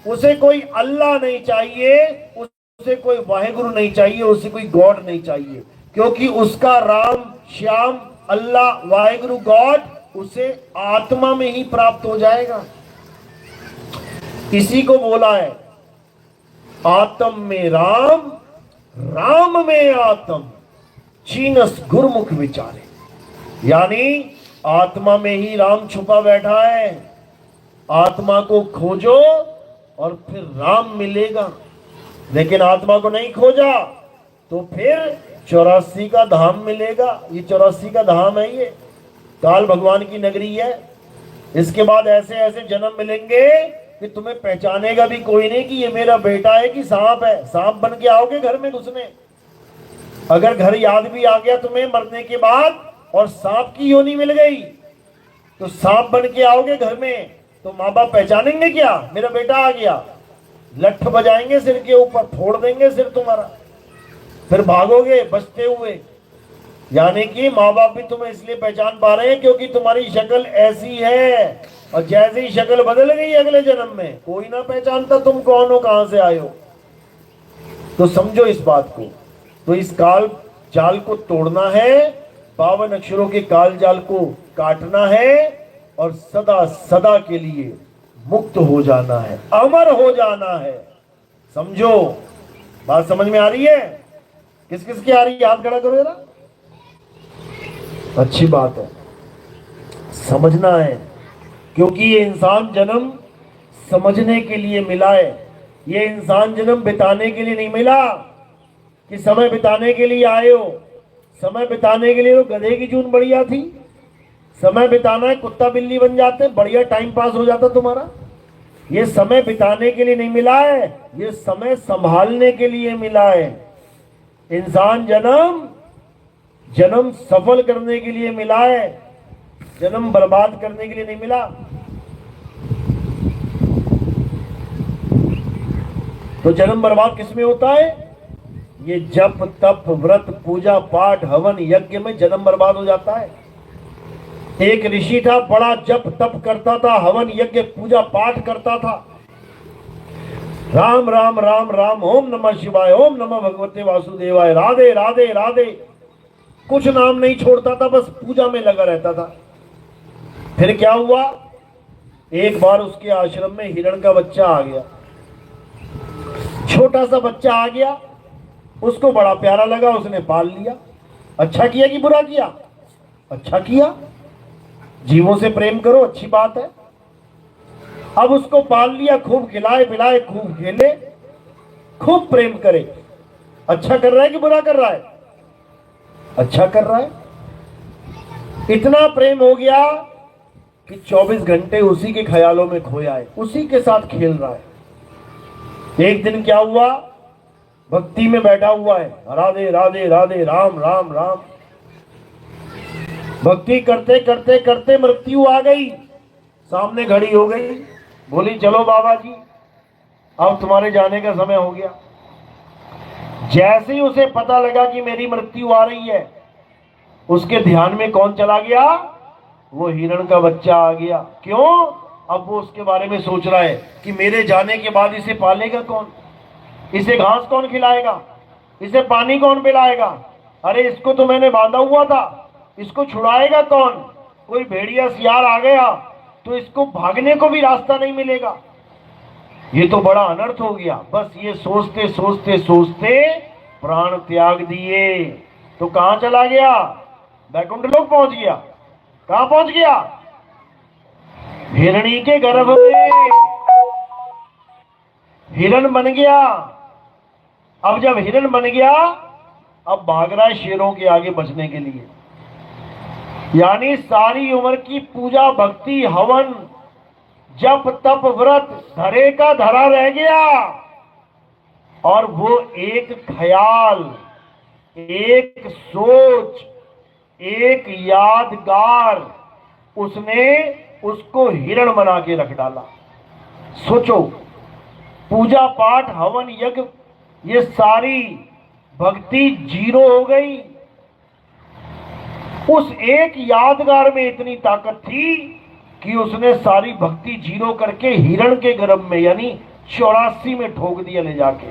उसे कोई अल्लाह नहीं चाहिए, उसे कोई वाहिगुरु नहीं चाहिए, उसे कोई गॉड नहीं चाहिए, क्योंकि उसका राम श्याम अल्लाह वाहिगुरु गॉड उसे आत्मा में ही प्राप्त हो जाएगा। इसी को बोला है आत्म में राम, राम में आत्म, चीनस गुरुमुख विचारे। यानी आत्मा में ही राम छुपा बैठा है। आत्मा को खोजो और फिर राम मिलेगा, लेकिन आत्मा को नहीं खोजा तो फिर 84 का धाम मिलेगा। ये 84 का धाम है, ये काल भगवान की नगरी है। इसके बाद ऐसे ऐसे जन्म मिलेंगे कि तुम्हें पहचानेगा भी कोई नहीं कि ये मेरा बेटा है कि सांप है। सांप बन के आओगे घर में घुसने। अगर घर याद भी आ गया तुम्हें मरने के बाद और सांप की योनि मिल गई तो सांप बन के आओगे घर में, तो माँ बाप पहचानेंगे क्या? मेरा बेटा आ गया, लठ बजाएंगे सिर के ऊपर, फोड़ देंगे सिर तुम्हारा, फिर भागोगे बचते हुए। यानी कि माँ बाप भी तुम्हें इसलिए पहचान पा रहे हैं क्योंकि तुम्हारी शक्ल ऐसी है, और जैसे ही शक्ल बदल गई अगले जन्म में कोई ना पहचानता तुम कौन हो, कहां से आए हो। तो समझो इस बात को। तो इस काल जाल को तोड़ना है, 52 अक्षरों के काल जाल को काटना है और सदा सदा के लिए मुक्त हो जाना है, अमर हो जाना है। समझो, बात समझ में आ रही है? किस किस की आ रही है? हाथ खड़ा करो जरा। अच्छी बात है, समझना है, क्योंकि ये इंसान जन्म समझने के लिए मिला है। ये इंसान जन्म बिताने के लिए नहीं मिला कि समय बिताने के लिए आए हो। समय बिताने के लिए तो गधे की जून बढ़िया थी। समय बिताना है, कुत्ता बिल्ली बन जाते, बढ़िया टाइम पास हो जाता तुम्हारा। ये समय बिताने के लिए नहीं मिला है, ये समय संभालने के लिए मिला है। इंसान जन्म सफल करने के लिए मिला है, जन्म बर्बाद करने के लिए नहीं मिला। तो जन्म बर्बाद किसमें होता है? ये जप तप व्रत पूजा पाठ हवन यज्ञ में जन्म बर्बाद हो जाता है। एक ऋषि था, बड़ा जप तप करता था, हवन यज्ञ पूजा पाठ करता था, राम राम राम राम, ओम नमः शिवाय, ओम नमः भगवते वासुदेवाय, राधे राधे राधे, कुछ नाम नहीं छोड़ता था, बस पूजा में लगा रहता था। फिर क्या हुआ? एक बार उसके आश्रम में हिरण का बच्चा आ गया, छोटा सा बच्चा आ गया, उसको बड़ा प्यारा लगा, उसने पाल लिया। अच्छा किया कि बुरा किया? अच्छा किया। जीवों से प्रेम करो, अच्छी बात है। अब उसको पाल लिया, खूब खिलाए पिलाए, खूब खेले, खूब प्रेम करे। अच्छा कर रहा है कि बुरा कर रहा है? अच्छा कर रहा है। इतना प्रेम हो गया कि 24 घंटे उसी के ख्यालों में खोया है, उसी के साथ खेल रहा है। एक दिन क्या हुआ? भक्ति में बैठा हुआ है, राधे राधे राधे, राम राम राम, भक्ति करते करते करते मृत्यु आ गई। सामने घड़ी हो गई, बोली चलो बाबा जी अब तुम्हारे जाने का समय हो गया। जैसे ही उसे पता लगा कि मेरी मृत्यु आ रही है, उसके ध्यान में कौन चला गया? वो हिरण का बच्चा आ गया। क्यों? अब वो उसके बारे में सोच रहा है कि मेरे जाने के बाद इसे पालेगा कौन, इसे घास कौन खिलाएगा, इसे पानी कौन पिलाएगा, अरे इसको तो मैंने बांधा हुआ था, इसको छुड़ाएगा कौन, कोई भेड़िया सियार आ गया तो इसको भागने को भी रास्ता नहीं मिलेगा, ये तो बड़ा अनर्थ हो गया। बस ये सोचते सोचते सोचते प्राण त्याग दिए। तो कहां चला गया? वैकुंठ लोक पहुंच गया। कहां पहुंच गया? हिरणी के गर्भ में हिरण बन गया। अब जब हिरण बन गया, अब भाग रहा है शेरों के आगे बचने के लिए। यानी सारी उम्र की पूजा भक्ति हवन जप तप व्रत धरे का धरा रह गया, और वो एक ख्याल, एक सोच, एक यादगार उसने उसको हिरण बना के रख डाला। सोचो, पूजा पाठ हवन यज्ञ ये सारी भक्ति जीरो हो गई। उस एक यादगार में इतनी ताकत थी कि उसने सारी भक्ति जीरो करके हिरण के गर्भ में यानी 84 में ठोक दिया ले जाके।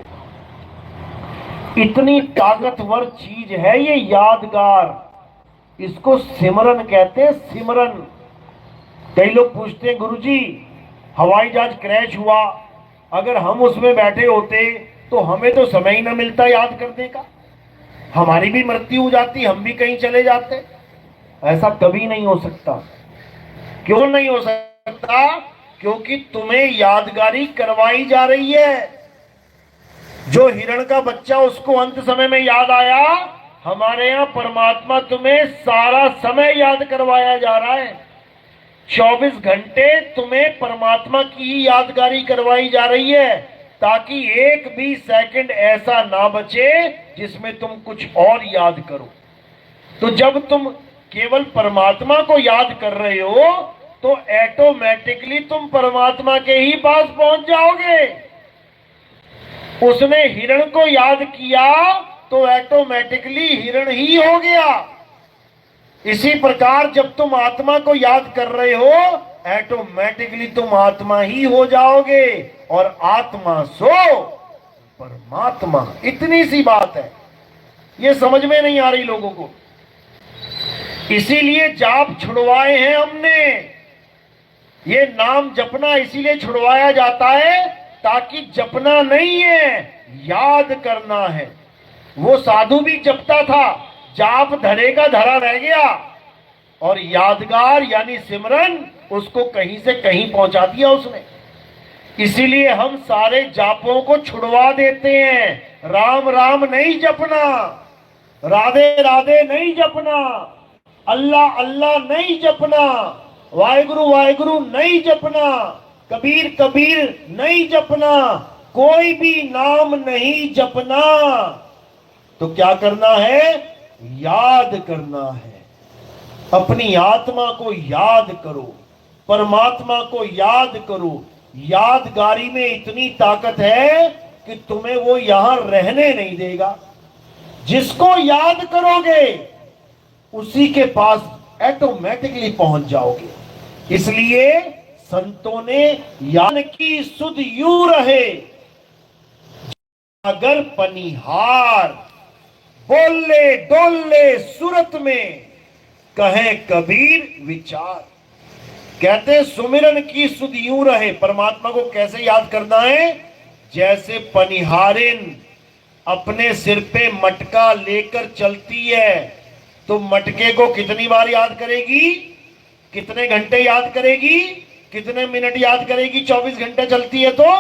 इतनी ताकतवर चीज है ये यादगार। इसको सिमरन कहते हैं, सिमरन। कई लोग पूछते हैं, गुरुजी हवाई जहाज क्रैश हुआ, अगर हम उसमें बैठे होते तो हमें तो समय ही ना मिलता याद करने का, हमारी भी मृत्यु हो जाती, हम भी कहीं चले जाते। ऐसा कभी नहीं हो सकता। क्यों नहीं हो सकता? क्योंकि तुम्हें यादगारी करवाई जा रही है। जो हिरण का बच्चा उसको अंत समय में याद आया, हमारे यहां परमात्मा तुम्हें सारा समय याद करवाया जा रहा है। 24 घंटे तुम्हें परमात्मा की ही यादगारी करवाई जा रही है, ताकि एक भी सेकंड ऐसा ना बचे जिसमें तुम कुछ और याद करो। तो जब तुम केवल परमात्मा को याद कर रहे हो तो ऑटोमेटिकली तुम परमात्मा के ही पास पहुंच जाओगे। उसने हिरण को याद किया तो ऑटोमेटिकली हिरण ही हो गया। इसी प्रकार जब तुम आत्मा को याद कर रहे हो, ऑटोमेटिकली तुम आत्मा ही हो जाओगे, और आत्मा सो परमात्मा। इतनी सी बात है, ये समझ में नहीं आ रही लोगों को। इसीलिए जाप छुड़वाए हैं हमने। ये नाम जपना इसीलिए छुड़वाया जाता है ताकि जपना नहीं है, याद करना है। वो साधु भी जपता था, जाप धरे का धरा रह गया, और यादगार यानी सिमरन उसको कहीं से कहीं पहुंचा दिया उसने। इसीलिए हम सारे जापों को छुड़वा देते हैं। राम राम नहीं जपना, राधे राधे नहीं जपना, अल्लाह अल्लाह नहीं जपना, वाहिगुरु वाहिगुरु नहीं जपना, कबीर कबीर नहीं जपना, कोई भी नाम नहीं जपना। तो क्या करना है? याद करना है। अपनी आत्मा को याद करो, परमात्मा को याद करो। यादगारी में इतनी ताकत है कि तुम्हें वो यहां रहने नहीं देगा। जिसको याद करोगे उसी के पास ऑटोमेटिकली पहुंच जाओगे। इसलिए संतों ने यान की सुध यूं रहे अगर पनिहार, बोले डोले सूरत में कहे कबीर विचार। कहते सुमिरन की सुध यूं रहे। परमात्मा को कैसे याद करना है? जैसे पनिहारिन अपने सिर पे मटका लेकर चलती है, तो मटके को कितनी बार याद करेगी? कितने घंटे याद करेगी? कितने मिनट याद करेगी? 24 घंटे चलती है तो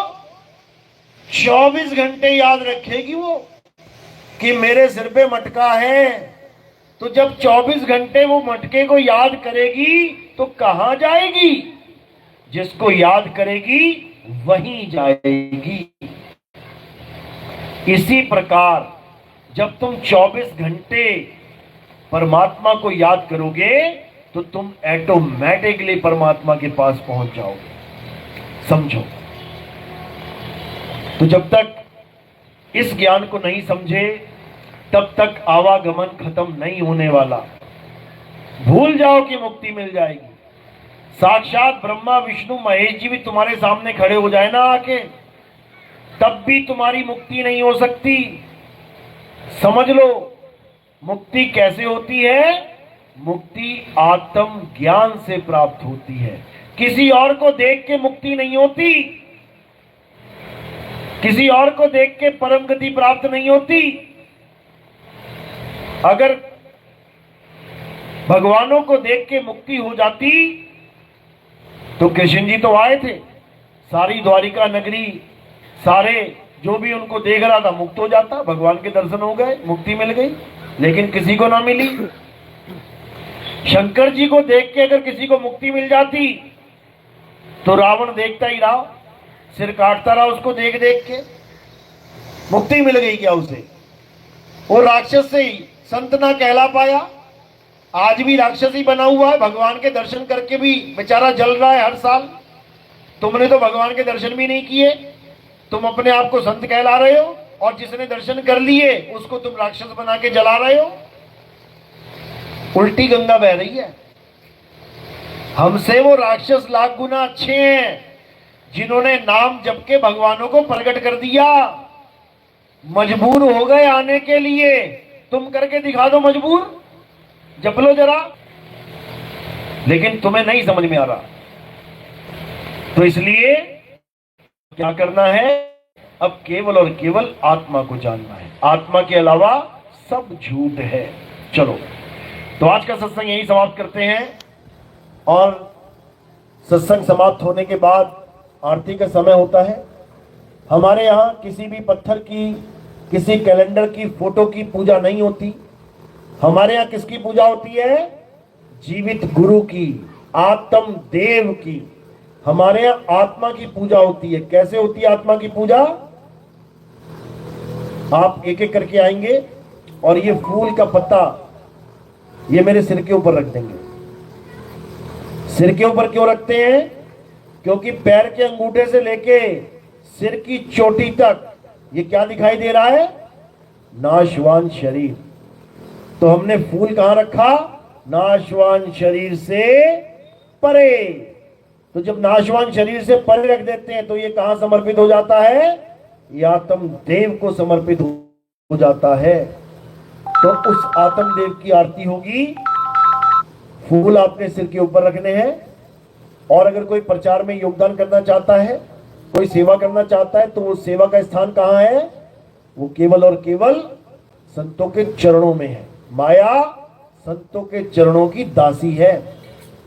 24 घंटे याद रखेगी वो कि मेरे सिर पे मटका है। तो जब 24 घंटे वो मटके को याद करेगी तो कहां जाएगी? जिसको याद करेगी वहीं जाएगी। इसी प्रकार जब तुम 24 घंटे परमात्मा को याद करोगे तो तुम ऑटोमेटिकली परमात्मा के पास पहुंच जाओगे। समझो। तो जब तक इस ज्ञान को नहीं समझे तब तक आवागमन खत्म नहीं होने वाला। भूल जाओ कि मुक्ति मिल जाएगी। साक्षात ब्रह्मा विष्णु महेश जी भी तुम्हारे सामने खड़े हो जाए ना आके, तब भी तुम्हारी मुक्ति नहीं हो सकती। समझ लो मुक्ति कैसे होती है। मुक्ति आत्म ज्ञान से प्राप्त होती है। किसी और को देख के मुक्ति नहीं होती, किसी और को देख के परम गति प्राप्त नहीं होती। अगर भगवानों को देख के मुक्ति हो जाती तो कृष्ण जी तो आए थे, सारी द्वारिका नगरी, सारे जो भी उनको देख रहा था मुक्त हो जाता, भगवान के दर्शन हो गए, मुक्ति मिल गई। लेकिन किसी को ना मिली। शंकर जी को देख के अगर किसी को मुक्ति मिल जाती तो रावण देखता ही रहा, सिर काटता रहा उसको देख देख के। मुक्ति मिल गई क्या उसे? वो राक्षस से ही संत ना कहला पाया, आज भी राक्षस ही बना हुआ है, भगवान के दर्शन करके भी बेचारा जल रहा है हर साल। तुमने तो भगवान के दर्शन भी नहीं किए, तुम अपने आप को संत कहला रहे हो, और जिसने दर्शन कर लिए उसको तुम राक्षस बना के जला रहे हो। उल्टी गंगा बह रही है। हमसे वो राक्षस लाख गुना अच्छे हैं जिन्होंने नाम जप के भगवानों को प्रकट कर दिया। मजबूर हो गए आने के लिए, तुम करके दिखा दो मजबूर, जप लो जरा, लेकिन तुम्हें नहीं समझ में आ रहा। तो इसलिए क्या करना है? अब केवल और केवल आत्मा को जानना है, आत्मा के अलावा सब झूठ है। चलो, तो आज का सत्संग यही समाप्त करते हैं, और सत्संग समाप्त होने के बाद आरती का समय होता है। हमारे यहाँ किसी भी पत्थर की, किसी कैलेंडर की, फोटो की पूजा नहीं होती। हमारे यहाँ किसकी पूजा होती है? जीवित गुरु की, आत्म देव की। हमारे यहाँ आत्मा की पूजा होती है। कैसे होती है आत्मा की पूजा? आप एक एक करके आएंगे और ये फूल का पत्ता ये मेरे सिर के ऊपर रख देंगे। सिर के ऊपर क्यों रखते हैं? क्योंकि पैर के अंगूठे से लेके सिर की चोटी तक ये क्या दिखाई दे रहा है? नाशवान शरीर। तो हमने फूल कहां रखा? नाशवान शरीर से परे। तो जब नाशवान शरीर से परे रख देते हैं तो ये कहां समर्पित हो जाता है? ये आत्म देव को समर्पित हो जाता है। तो उस आत्म देव की आरती होगी। फूल आपने सिर के ऊपर रखने हैं, और अगर कोई प्रचार में योगदान करना चाहता है, कोई सेवा करना चाहता है, तो वो सेवा का स्थान कहां है? वो केवल और केवल संतों के चरणों में है। माया संतों के चरणों की दासी है।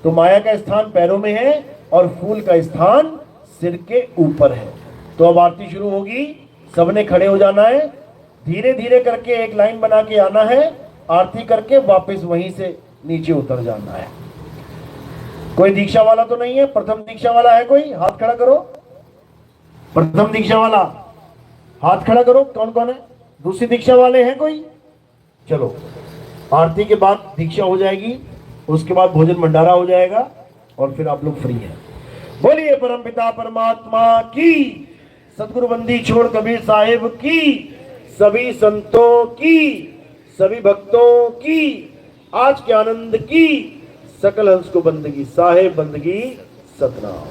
तो माया का स्थान पैरों में है और फूल का स्थान सिर के ऊपर है। तो अब आरती शुरू होगी, सबने खड़े हो जाना है, धीरे धीरे करके एक लाइन बना के आना है, आरती करके वापस वहीं से नीचे उतर जाना है। कोई दीक्षा वाला तो नहीं है? प्रथम दीक्षा वाला है कोई? हाथ खड़ा करो। प्रथम दीक्षा वाला हाथ खड़ा करो। कौन कौन है? दूसरी दीक्षा वाले हैं कोई? चलो, आरती के बाद दीक्षा हो जाएगी, उसके बाद भोजन भंडारा हो जाएगा, और फिर आप लोग फ्री हैं। बोलिए परमपिता परमात्मा की, सदगुरु बंदी छोड़ कबीर साहिब की, सभी संतों की, सभी भक्तों की, आज के आनंद की, सकल हंस को बंदगी, साहेब बंदगी, सतनाम।